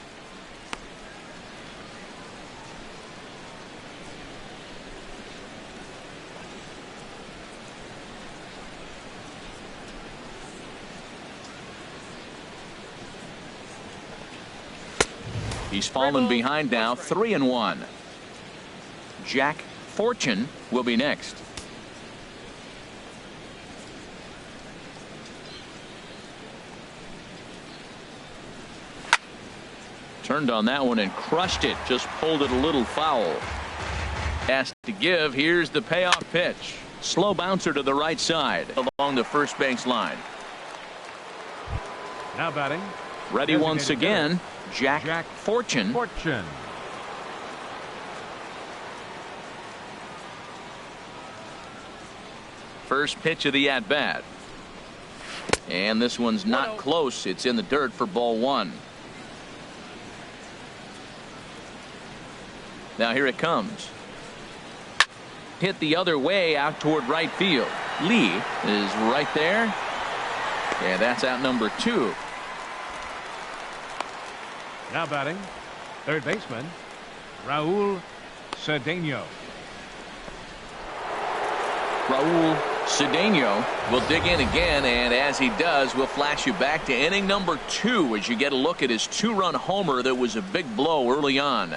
He's fallen behind now, 3-1. Jack Fortune will be next. Turned on that one and crushed it. Just pulled it a little foul. Has to give. Here's the payoff pitch. Slow bouncer to the right side along the first base line. Now batting. Ready once again. Jack Fortune. First pitch of the at-bat. And this one's not close. It's in the dirt for ball 1. Now here it comes. Hit the other way out toward right field. Lee is right there. And that's out number 2. Now batting, third baseman, Raul Cedeno. Raul Cedeno will dig in again, and as he does, we'll flash you back to inning number 2 as you get a look at his 2-run homer that was a big blow early on.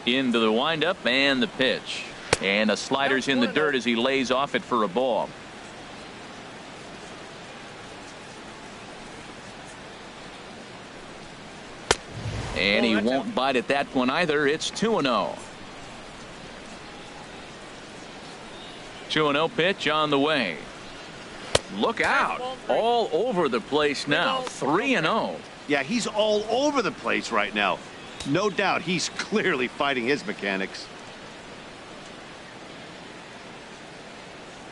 Into the windup and the pitch. And a slider's in the dirt as he lays off it for a ball. And he won't bite at that one either. It's 2-0. 2-0 pitch on the way. Look out. All over the place now. 3-0. Yeah, he's all over the place right now. No doubt he's clearly fighting his mechanics.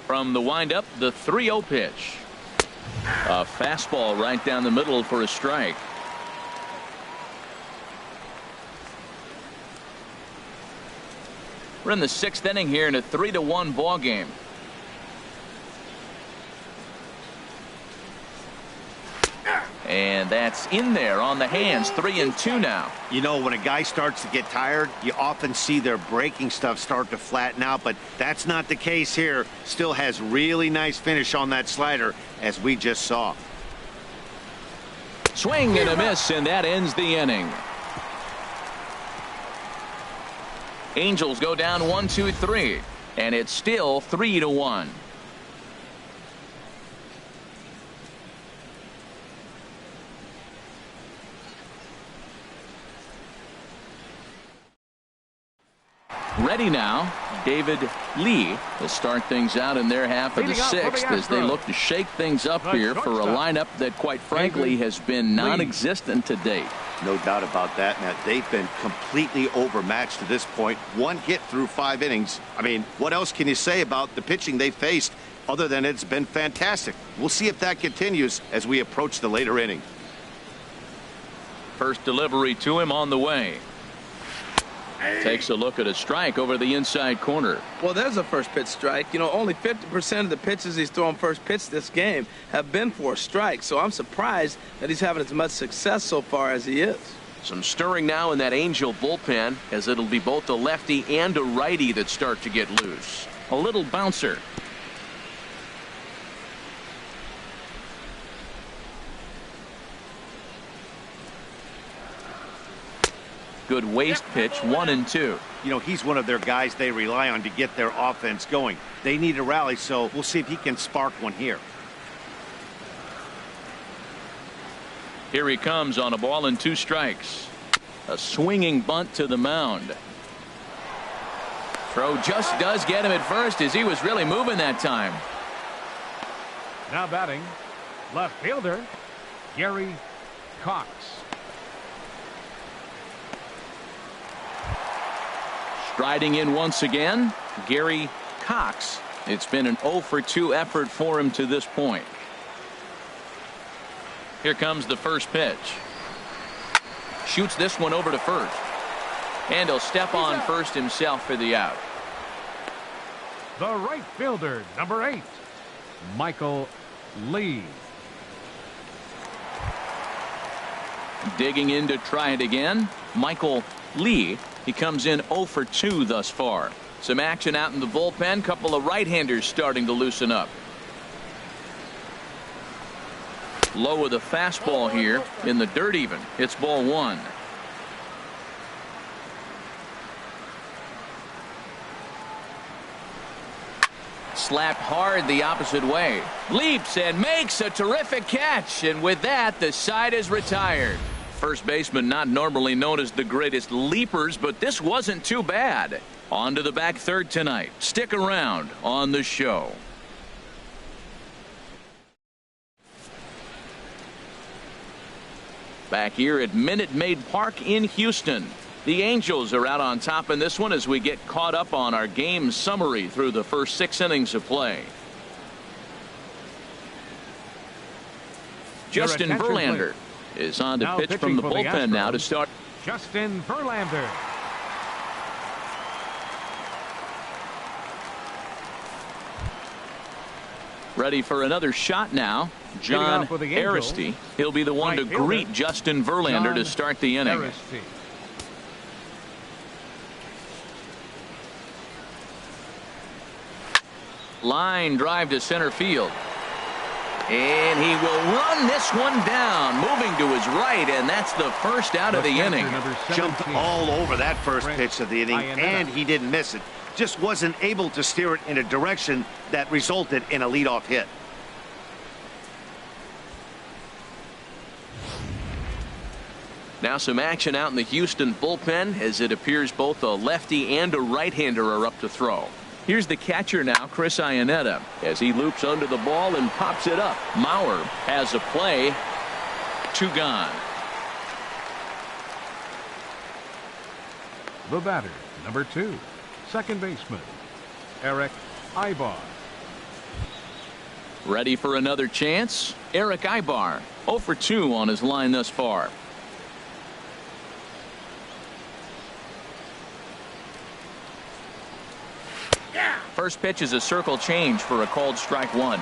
From the windup, the 3-0 pitch. A fastball right down the middle for a strike. We're in the 6th inning here in a 3-1 ball game. And that's in there on the hands. 3-2 now. You know, when a guy starts to get tired, you often see their breaking stuff start to flatten out, but that's not the case here. Still has really nice finish on that slider, as we just saw. Swing and a miss, and that ends the inning. Angels go down 1-2-3, and it's still 3-1. Ready now, David Lee will start things out in their half of the 6th as they look to shake things up here for a lineup that, quite frankly, has been non-existent to date. No doubt about that, Matt. They've been completely overmatched to this point. 1 hit through 5 innings. I mean, what else can you say about the pitching they faced other than it's been fantastic? We'll see if that continues as we approach the later inning. First delivery to him on the way. Takes a look at a strike over the inside corner. Well, there's a first pitch strike. You know, only 50% of the pitches he's thrown first pitch this game have been for a strike. So I'm surprised that he's having as much success so far as he is. Some stirring now in that Angel bullpen, as it'll be both a lefty and a righty that start to get loose. A little bouncer. Good waste pitch, 1-2. You know, he's one of their guys they rely on to get their offense going. They need a rally, so we'll see if he can spark one here. Here he comes on a ball and 2 strikes. A swinging bunt to the mound. Throw just does get him at first, as he was really moving that time. Now batting, left fielder, Gary Cox. Striding in once again, Gary Cox. It's been an 0 for 2 effort for him to this point. Here comes the first pitch. Shoots this one over to first. And he'll step on first himself for the out. The right fielder, number 8, Michael Lee. Digging in to try it again, Michael Lee. He comes in 0 for 2 thus far. Some action out in the bullpen. Couple of right-handers starting to loosen up. Low with a fastball here in the dirt even. It's ball 1. Slapped hard the opposite way. Leaps and makes a terrific catch. And with that, the side is retired. First baseman not normally known as the greatest leapers, but this wasn't too bad. On to the back third tonight. Stick around on the show. Back here at Minute Maid Park in Houston. The Angels are out on top in this one as we get caught up on our game summary through the first 6 innings of play. Justin Verlander is on to pitch from the bullpen now to start. Justin Verlander. Ready for another shot now. John Aristey. He'll be the one to greet Justin Verlander to start the inning. Aristey. Line drive to center field. And he will run this one down, moving to his right, and that's the first out of the inning. Jumped all over that first pitch of the inning, and he didn't miss it. Just wasn't able to steer it in a direction that resulted in a leadoff hit. Now some action out in the Houston bullpen, as it appears both a lefty and a right-hander are up to throw. Here's the catcher now, Chris Iannetta, as he loops under the ball and pops it up. Mauer has a play. 2 gone. The batter, number 2, second baseman, Eric Ibar. Ready for another chance? Eric Ibar, 0 for 2 on his line thus far. First pitch is a circle change for a called strike 1.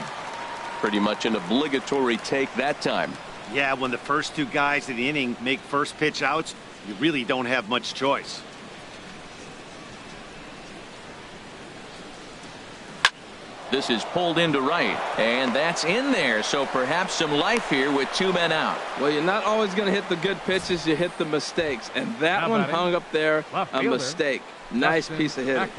Pretty much an obligatory take that time. Yeah, when the first 2 guys in the inning make first pitch outs, you really don't have much choice. This is pulled into right, and that's in there, so perhaps some life here with 2 men out. Well, you're not always going to hit the good pitches, you hit the mistakes, and that one hung up there, a mistake. Nice piece of hitting.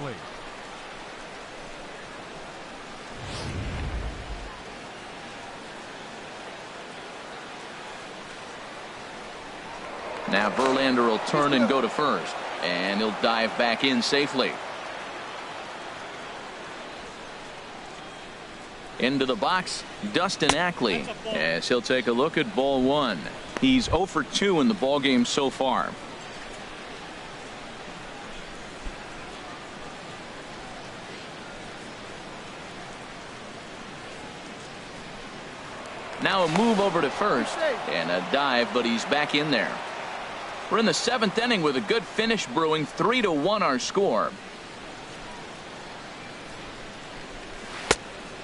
Now Verlander will turn and go to first, and he'll dive back in safely. Into the box, Dustin Ackley, as he'll take a look at ball 1. He's 0 for 2 in the ballgame so far. Now a move over to first, and a dive, but he's back in there. We're in the 7th inning with a good finish brewing. 3-1 our score.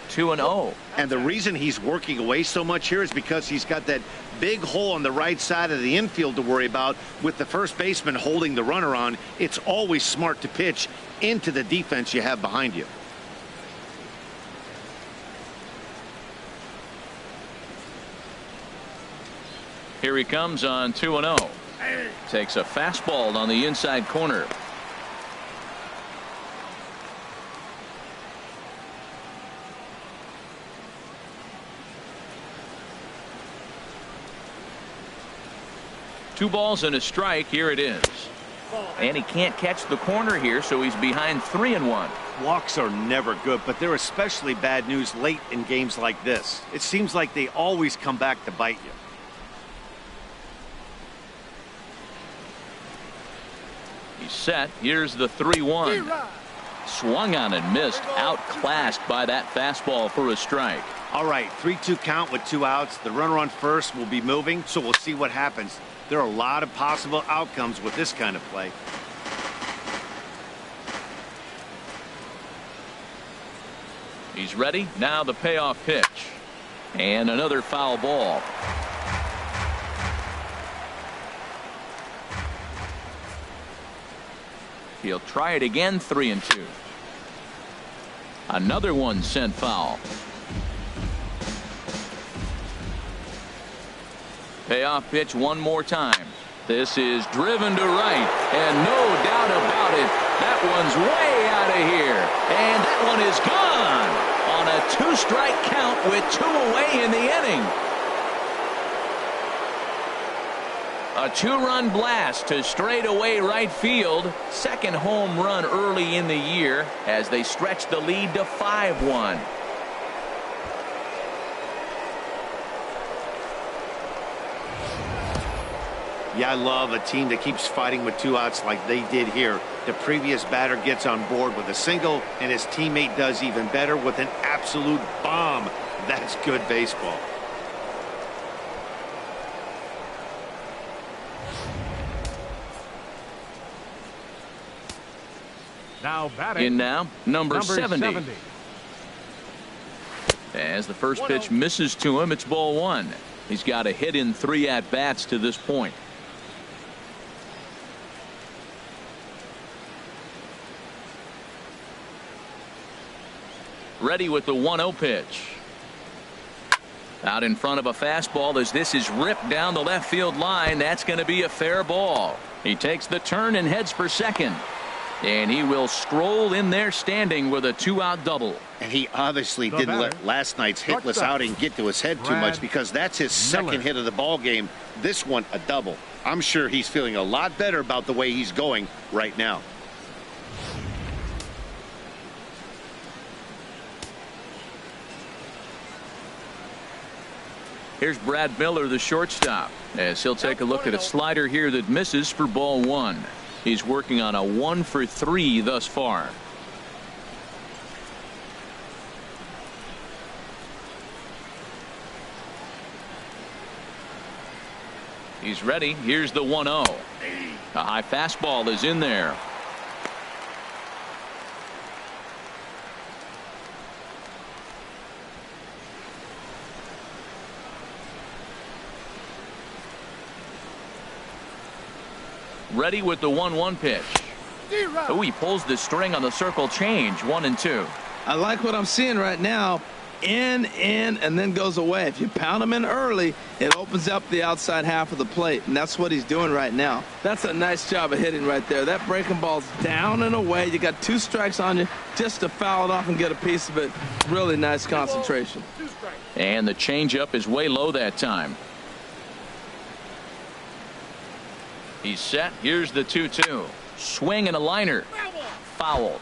2-0. And the reason he's working away so much here is because he's got that big hole on the right side of the infield to worry about. With the first baseman holding the runner on, it's always smart to pitch into the defense you have behind you. Here he comes on 2-0. Takes a fastball on the inside corner. Two balls and a strike. Here it is. And he can't catch the corner here, so he's behind 3-1. Walks are never good, but they're especially bad news late in games like this. It seems like they always come back to bite you. He's set. Here's the 3-1. Swung on and missed. Outclassed by that fastball for a strike. All right, 3-2 count with 2 outs. The runner on first will be moving, so we'll see what happens. There are a lot of possible outcomes with this kind of play. He's ready. Now the payoff pitch. And another foul ball. He'll try it again. 3-2. Another one sent foul. Payoff pitch one more time. This is driven to right, and no doubt about it, that one's way out of here, and that one is gone on a 2-strike count with 2 away in the inning. A 2-run blast to straightaway right field. Second home run early in the year as they stretch the lead to 5-1. Yeah, I love a team that keeps fighting with 2 outs like they did here. The previous batter gets on board with a single, and his teammate does even better with an absolute bomb. That's good baseball. Now batting. In now, number 70. As the first pitch misses to him, it's ball 1. He's got a hit in 3 at-bats to this point. Ready with the 1-0 pitch. Out in front of a fastball as this is ripped down the left field line. That's going to be a fair ball. He takes the turn and heads for second. And he will stroll in there standing with a 2-out double. And he obviously didn't let last night's hitless outing get to his head too much, because that's his second hit of the ball game. This one a double. I'm sure he's feeling a lot better about the way he's going right now. Here's Brad Miller, the shortstop, as he'll take a look at a slider here that misses for ball 1. He's working on a 1 for 3 thus far. He's ready. Here's the 1-0. A high fastball is in there. Ready with the 1-1 pitch. Oh, he pulls the string on the circle change. 1-2. I like what I'm seeing right now. In, and then goes away. If you pound him in early, it opens up the outside half of the plate, and that's what he's doing right now. That's a nice job of hitting right there. That breaking ball's down and away. You got 2 strikes on you just to foul it off and get a piece of it. Really nice concentration. And the changeup is way low that time. He's set. Here's the 2-2. Swing and a liner. Foul.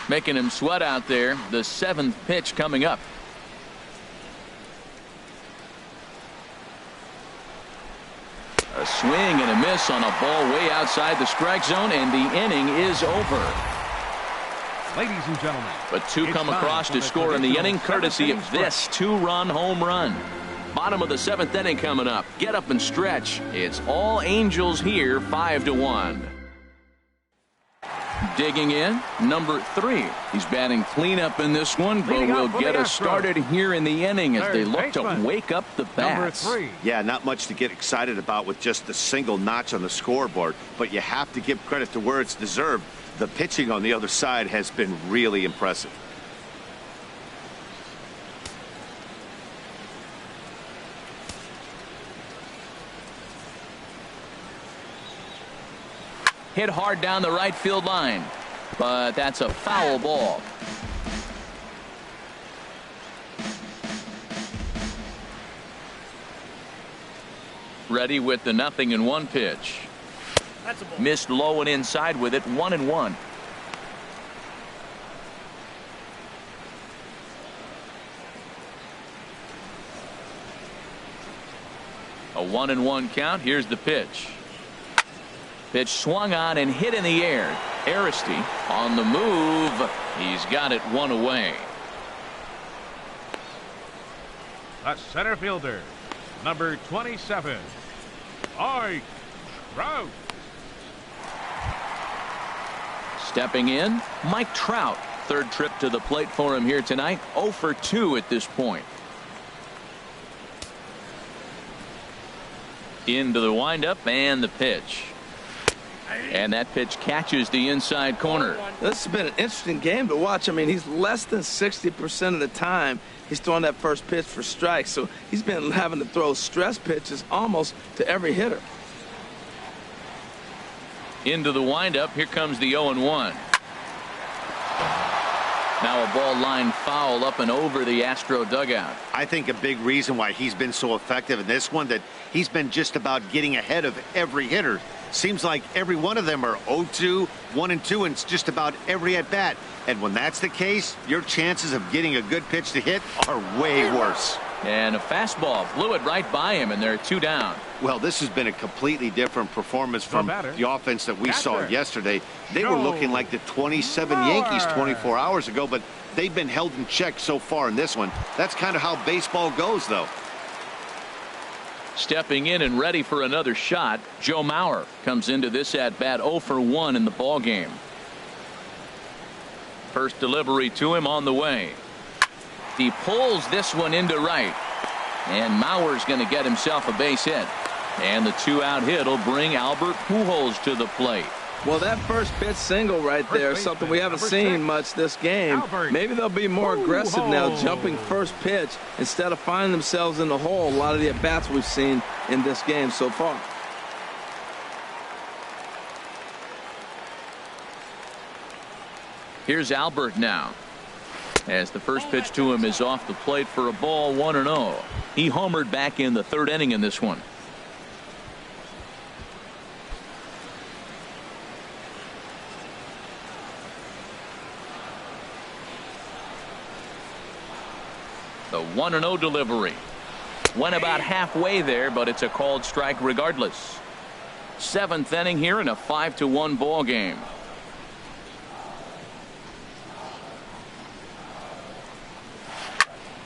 Making him sweat out there. The 7th pitch coming up. A swing and a miss on a ball way outside the strike zone, and the inning is over. Ladies and gentlemen. But 2 come across to score in the inning, courtesy of this 2-run home run. Bottom of the 7th inning coming up. Get up and stretch. It's all Angels here, 5-1. Digging in, number 3. He's batting cleanup in this one, but will get us started here in the inning as they look to wake up the bats. Yeah, not much to get excited about with just a single notch on the scoreboard, but you have to give credit to where it's deserved. The pitching on the other side has been really impressive. Hit hard down the right field line, but that's a foul ball. Ready with the 0-1 pitch. That's a ball. Missed low and inside with it, 1-1. A 1-1 count. Here's the pitch. Pitch swung on and hit in the air. Aristi on the move. He's got it one away. The center fielder, number 27, Mike Trout. Stepping in, Mike Trout. Third trip to the plate for him here tonight. 0 for 2 at this point. Into the windup and the pitch. And that pitch catches the inside corner. This has been an interesting game to watch. I mean, he's less than 60% of the time he's throwing that first pitch for strikes. So he's been having to throw stress pitches almost to every hitter. Into the windup. Here comes the 0-1. Now a ball line foul up and over the Astro dugout. I think a big reason why he's been so effective in this one, that he's been just about getting ahead of every hitter. Seems like every one of them are 0-2, 1-2, and it's just about every at bat. And when that's the case, your chances of getting a good pitch to hit are way worse. And a fastball blew it right by him, and they're 2 down. Well, this has been a completely different performance from the offense that we saw yesterday. They were looking like the 27 Yankees 24 hours ago, but they've been held in check so far in this one. That's kind of how baseball goes, though. Stepping in and ready for another shot, Joe Mauer comes into this at bat 0 for 1 in the ball game. First delivery to him on the way. He pulls this one into right, and Mauer's going to get himself a base hit, and the 2-out hit will bring Albert Pujols to the plate. Well, that first pitch single right there is something we haven't seen much this game. Maybe they'll be more aggressive now, jumping first pitch instead of finding themselves in the hole. A lot of the at-bats we've seen in this game so far. Here's Albert now, as the first pitch to him is off the plate for a ball, 1-0. He homered back in the 3rd inning in this one. The 1-0 delivery went about halfway there, but it's a called strike regardless. 7th inning here in a 5-1 ball game.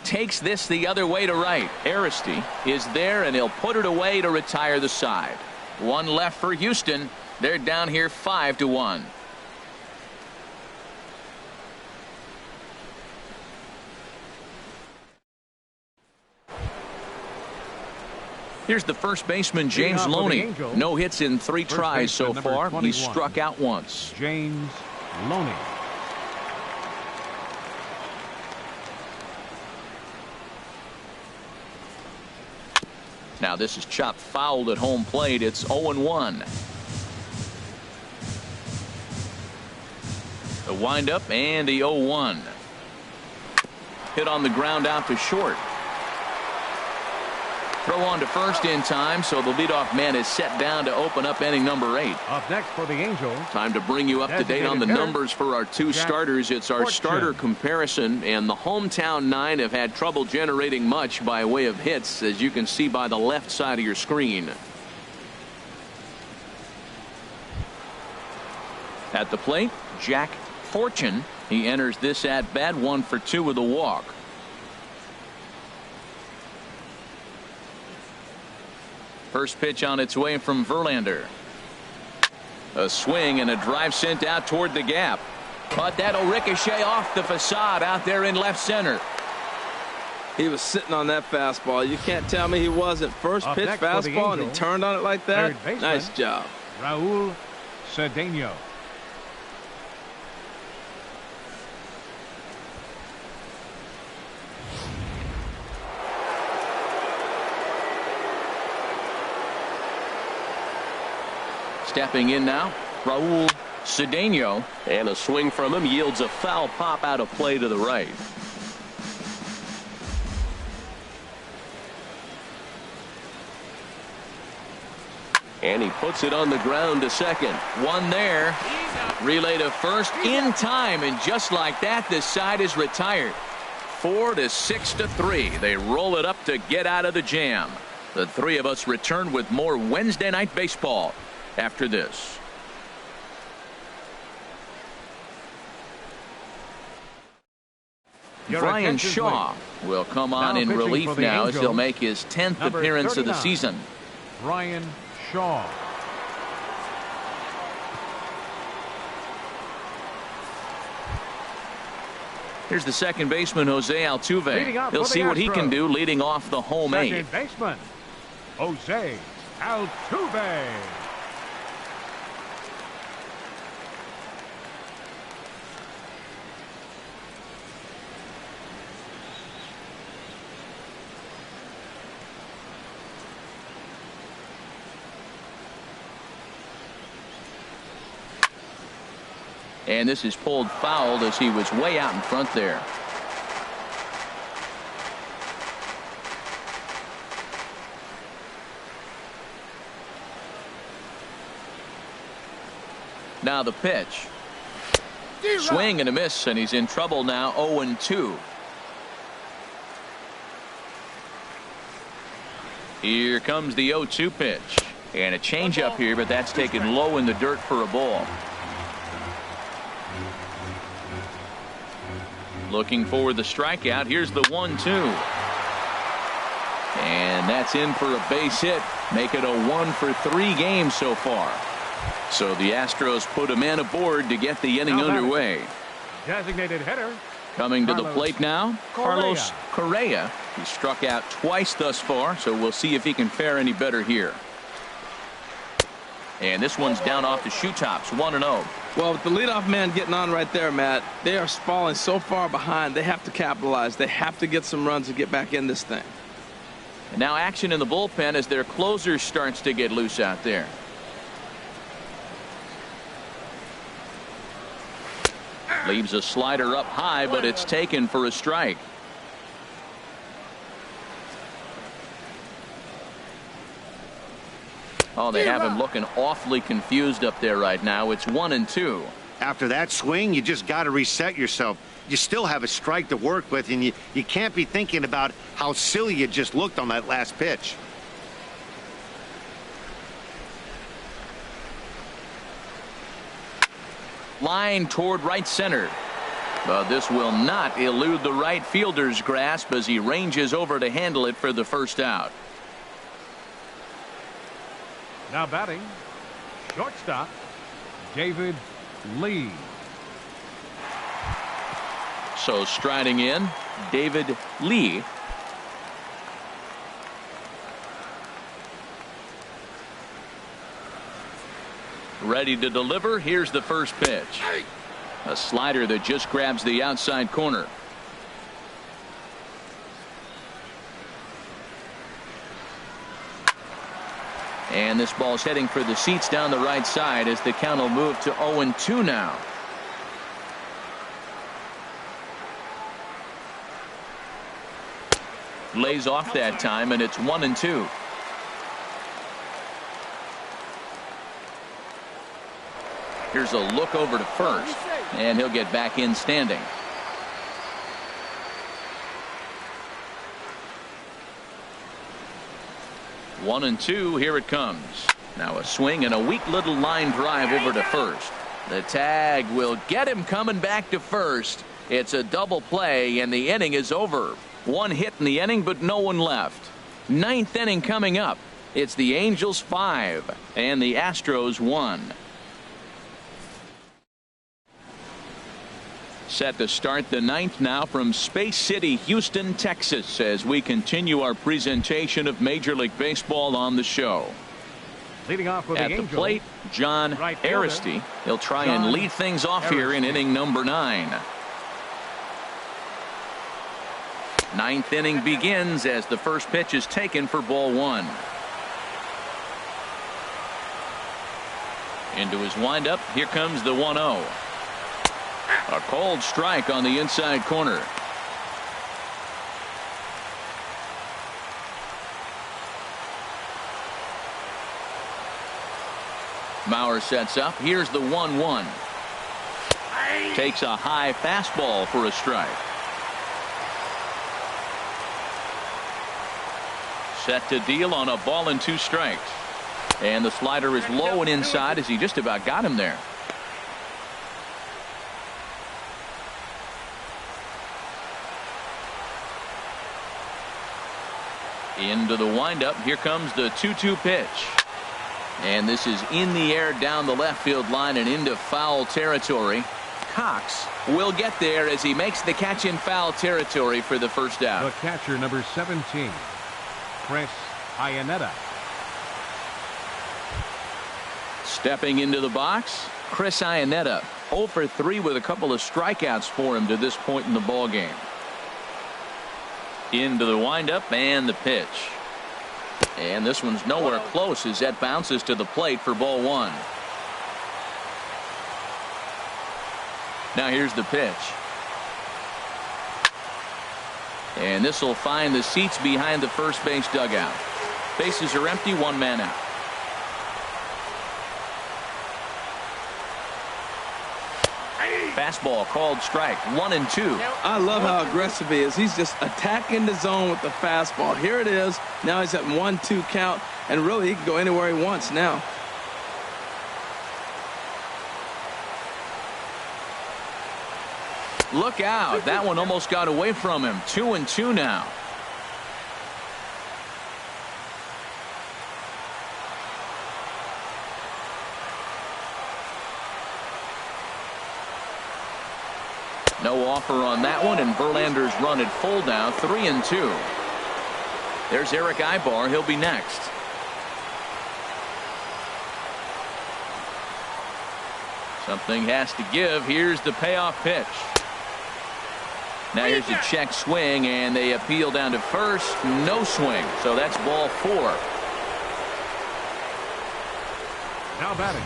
Takes this the other way to right. Aristi is there, and he'll put it away to retire the side. One left for Houston. They're down here 5-1. Here's the first baseman, James Loney. No hits in 3 tries so far. He's struck out once. James Loney. Now this is chopped fouled at home plate. It's 0-1. The windup and the 0-1. Hit on the ground out to short. Throw on to first in time, so the leadoff man is set down to open up inning number 8. Up next for the Angels. Time to bring you up to date on the numbers for our 2 starters. It's our starter comparison, and the hometown 9 have had trouble generating much by way of hits, as you can see by the left side of your screen. At the plate, Jack Fortune. He enters this at bat 1 for 2 with a walk. First pitch on its way from Verlander. A swing and a drive sent out toward the gap. But that'll ricochet off the facade out there in left center. He was sitting on that fastball. You can't tell me he wasn't. First pitch fastball, and he turned on it like that. Nice job. Raul Cedeno. Stepping in now, Raul Cedeno, and a swing from him yields a foul pop out of play to the right. And he puts it on the ground to second. One there. Relay to first in time, and just like that, this side is retired. 4-6-3. They roll it up to get out of the jam. The three of us return with more Wednesday night baseball after this. Brian Shaw will come on in relief now as he'll make his 10th appearance of the season. Brian Shaw. Here's the second baseman, Jose Altuve. He'll see what he can do leading off the home eight. Second baseman, Jose Altuve. And this is pulled foul as he was way out in front there. Now the pitch. Swing and a miss, and he's in trouble now. 0-2. Here comes the 0-2 pitch. And a changeup here, but that's taken low in the dirt for a ball. Looking for the strikeout. Here's the 1-2. And that's in for a base hit. Make it a 1-for-3 game so far. So the Astros put a man aboard to get the inning underway. Designated hitter. Coming to the plate now, Carlos Correa. He struck out twice thus far, so we'll see if he can fare any better here. And this one's down off the shoe tops, 1-0. Well, with the leadoff man getting on right there, Matt, they are falling so far behind. They have to capitalize. They have to get some runs to get back in this thing. And now action in the bullpen as their closer starts to get loose out there. Leaves a slider up high, but it's taken for a strike. Oh, they have him looking awfully confused up there right now. It's 1-2. After that swing, you just got to reset yourself. You still have a strike to work with, and you can't be thinking about how silly you just looked on that last pitch. Line toward right center. But this will not elude the right fielder's grasp as he ranges over to handle it for the first out. Now batting, shortstop, David Lee. So striding in, David Lee. Ready to deliver. Here's the first pitch. A slider that just grabs the outside corner. And this ball's heading for the seats down the right side as the count will move to 0-2 now. Lays off that time, and it's 1-2. Here's a look over to first, and he'll get back in standing. 1-2. Here it comes. Now a swing and a weak little line drive over to first. The tag will get him coming back to first. It's a double play, and the inning is over. One hit in the inning, but no one left. Ninth inning coming up. It's the Angels 5 and the Astros 1. Set to start the ninth now from Space City, Houston, Texas, as we continue our presentation of Major League Baseball on the show. Leading off with At the plate, John Aristey. He'll try and lead things off here in inning number 9. Ninth inning begins as the first pitch is taken for ball 1. Into his windup. Here comes the 1-0. A cold strike on the inside corner. Mauer sets up. Here's the 1-1. Takes a high fastball for a strike. Set to deal on a ball and 2 strikes. And the slider is low and inside as he just about got him there. Into the windup. Here comes the 2-2 pitch. And this is in the air down the left field line and into foul territory. Cox will get there as he makes the catch in foul territory for the first out. The catcher, number 17, Chris Iannetta. Stepping into the box, Chris Iannetta, 0 for 3 with a couple of strikeouts for him to this point in the ball game. Into the windup and the pitch. And this one's nowhere close as that bounces to the plate for ball 1. Now here's the pitch. And this will find the seats behind the first base dugout. Bases are empty, 1 man out. Fastball called strike, 1-2. I love how aggressive he is. He's just attacking the zone with the fastball. Here it is. Now he's at 1-2 count, and really he can go anywhere he wants now. Look out. That one almost got away from him. 2-2 now. No offer on that one, and Verlander's run at full now, 3-2. There's Eric Ibar. He'll be next. Something has to give. Here's the payoff pitch. Now here's a check swing, and they appeal down to first. No swing. So that's ball 4. Now batting,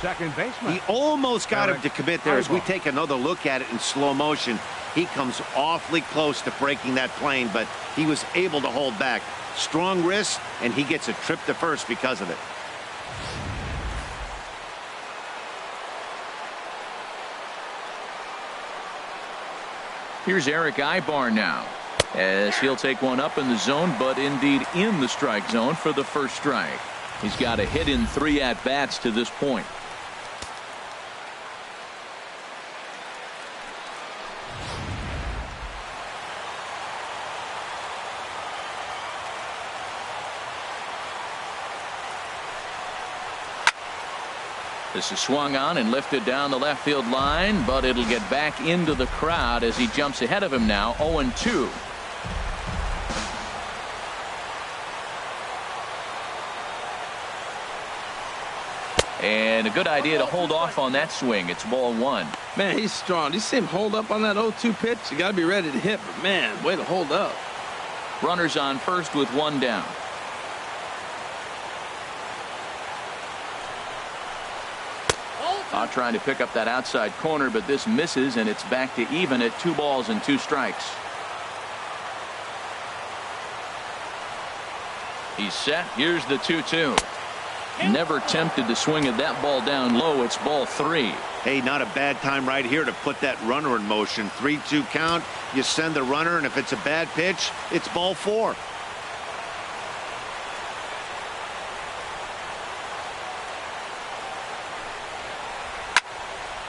second baseman. He almost got him Eric to commit there. As we Ibar. take another look at it in slow motion, he comes awfully close to breaking that plane, but he was able to hold back. Strong wrist, and he gets a trip to first because of it. Here's Eric Ibar now, as he'll take one up in the zone, but indeed in the strike zone for the first strike. He's got a hit in 3 at-bats to this point. This is swung on and lifted down the left field line, but it'll get back into the crowd as he jumps ahead of him now, 0-2. And a good idea to hold off on that swing. It's ball 1. Man, he's strong. You see him hold up on that 0-2 pitch? You got to be ready to hit, but man, way to hold up. Runners on first with 1 down. Trying to pick up that outside corner, but this misses, and it's back to even at 2 balls and 2 strikes. He's set. Here's the 2-2. Never tempted to swing at that ball down low. It's ball 3. Hey, not a bad time right here to put that runner in motion. 3-2 count. You send the runner, and if it's a bad pitch, it's ball 4.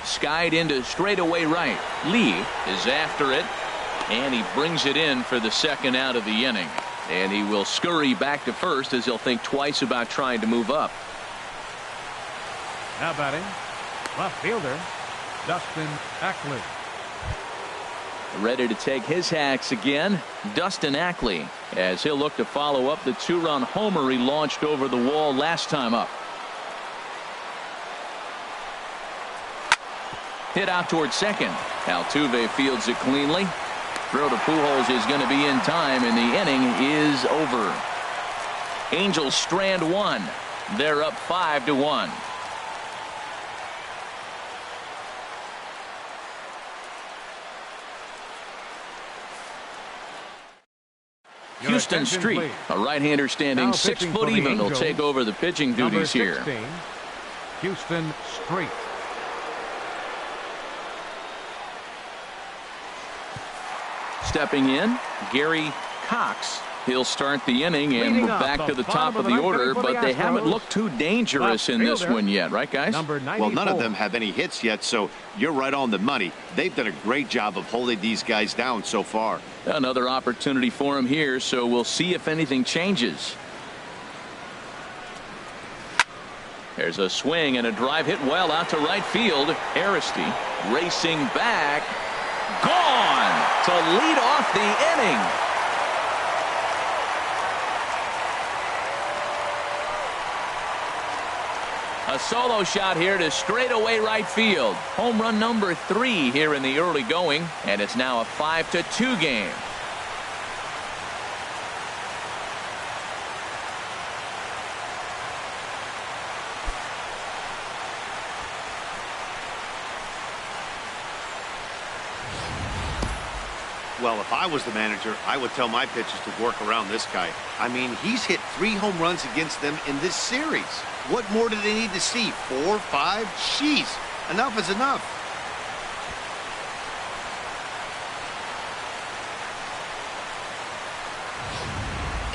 Skied into straightaway right. Lee is after it, and he brings it in for the second out of the inning. And he will scurry back to first as he'll think twice about trying to move up. Now batting, left fielder, Dustin Ackley. Ready to take his hacks again, Dustin Ackley, as he'll look to follow up the 2-run homer he launched over the wall last time up. Hit out towards second. Altuve fields it cleanly. Throw to Pujols is going to be in time, and the inning is over. Angels strand one. They're up 5-1. Houston Street, a right-hander standing 6 foot even, will take over the pitching duties here. Houston Street. Stepping in, Gary Cox. He'll start the inning, and we're back to the top of the order, but they haven't looked too dangerous in this one yet, right, guys? Well, none of them have any hits yet, so you're right on the money. They've done a great job of holding these guys down so far. Another opportunity for him here, so we'll see if anything changes. There's a swing and a drive hit well out to right field. Aristi racing back. Gone to lead off the inning. A solo shot here to straightaway right field. Home run number 3 here in the early going, and it's now a 5-2 game. Well, if I was the manager, I would tell my pitchers to work around this guy. I mean, he's hit 3 home runs against them in this series. What more do they need to see? 4, 5? Jeez, enough is enough.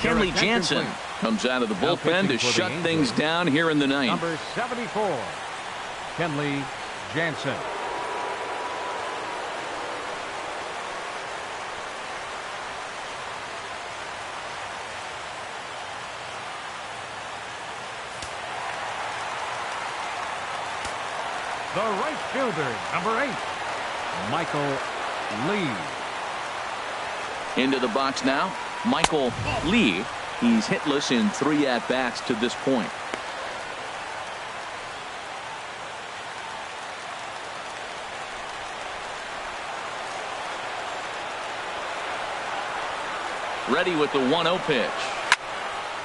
Kenley Jansen comes out of the bullpen to shut things down here in the ninth. Number 74, Kenley Jansen. The right fielder, number 8, Michael Lee. Into the box now, Michael Lee. He's hitless in 3 at-bats to this point. Ready with the 1-0 pitch.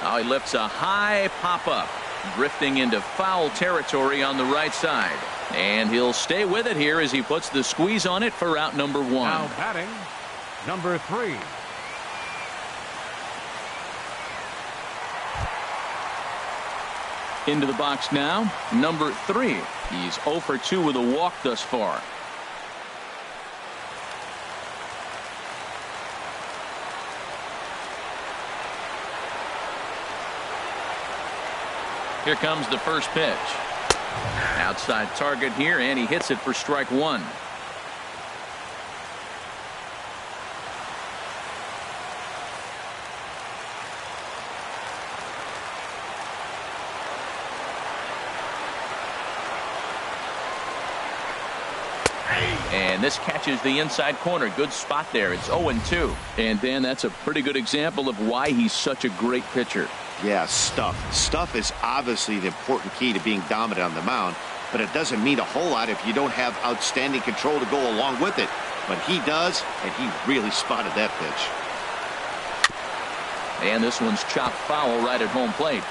Now he lifts a high pop-up, drifting into foul territory on the right side. And he'll stay with it here as he puts the squeeze on it for out number 1. Now batting, number 3. Into the box now, number 3. He's 0 for 2 with a walk thus far. Here comes the first pitch. Outside target here, and he hits it for strike 1. And this catches the inside corner. Good spot there. It's 0-2. And Dan, that's a pretty good example of why he's such a great pitcher. Yeah, stuff. Stuff is obviously the important key to being dominant on the mound, but it doesn't mean a whole lot if you don't have outstanding control to go along with it. But he does, and he really spotted that pitch. And this one's chopped foul right at home plate.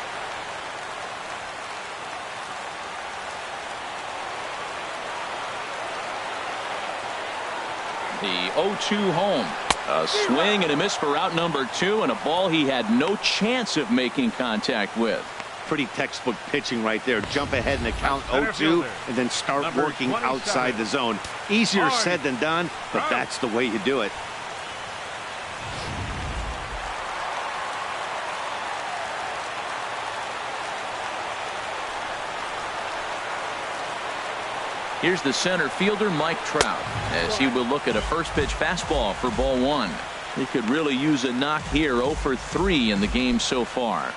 The 0-2 home. A swing and a miss for out number 2, and a ball he had no chance of making contact with. Pretty textbook pitching right there. Jump ahead in the count 0-2 and then start working outside the zone. Easier said than done, but that's the way you do it. Here's the center fielder, Mike Trout, as he will look at a first pitch fastball for ball 1. He could really use a knock here. 0 for 3 in the game so far.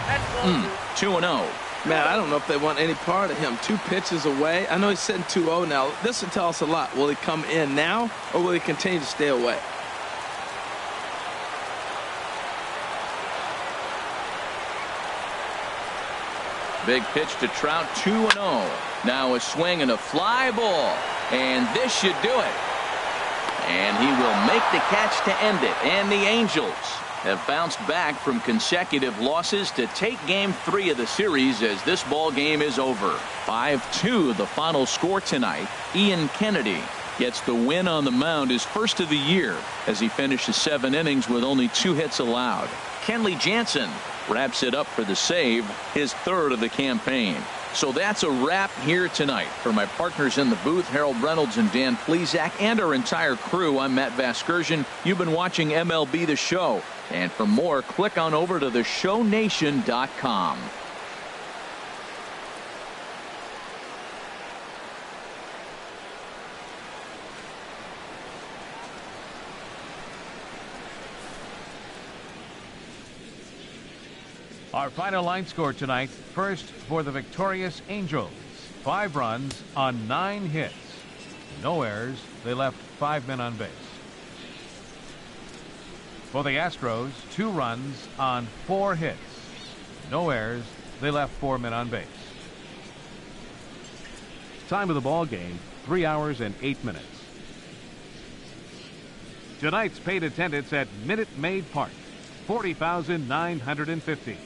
That's 2-0. Man, I don't know if they want any part of him. 2 pitches away. I know he's sitting 2-0 now. This will tell us a lot. Will he come in now, or will he continue to stay away? Big pitch to Trout, 2-0. Now a swing and a fly ball. And this should do it. And he will make the catch to end it. And the Angels have bounced back from consecutive losses to take game 3 of the series as this ball game is over. 5-2 the final score tonight. Ian Kennedy gets the win on the mound, his first of the year, as he finishes 7 innings with only 2 hits allowed. Kenley Jansen wraps it up for the save, his 3rd of the campaign. So that's a wrap here tonight. For my partners in the booth, Harold Reynolds and Dan Plesac, and our entire crew, I'm Matt Vasgersian. You've been watching MLB The Show. And for more, click on over to theshownation.com. Our final line score tonight. First for the victorious Angels. 5 runs on 9 hits. No errors. They left 5 men on base. For the Astros, 2 runs on 4 hits. No errors. They left 4 men on base. Time of the ball game, 3 hours and 8 minutes. Tonight's paid attendance at Minute Maid Park, 40,950.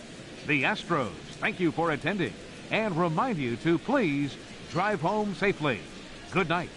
The Astros thank you for attending and remind you to please drive home safely. Good night.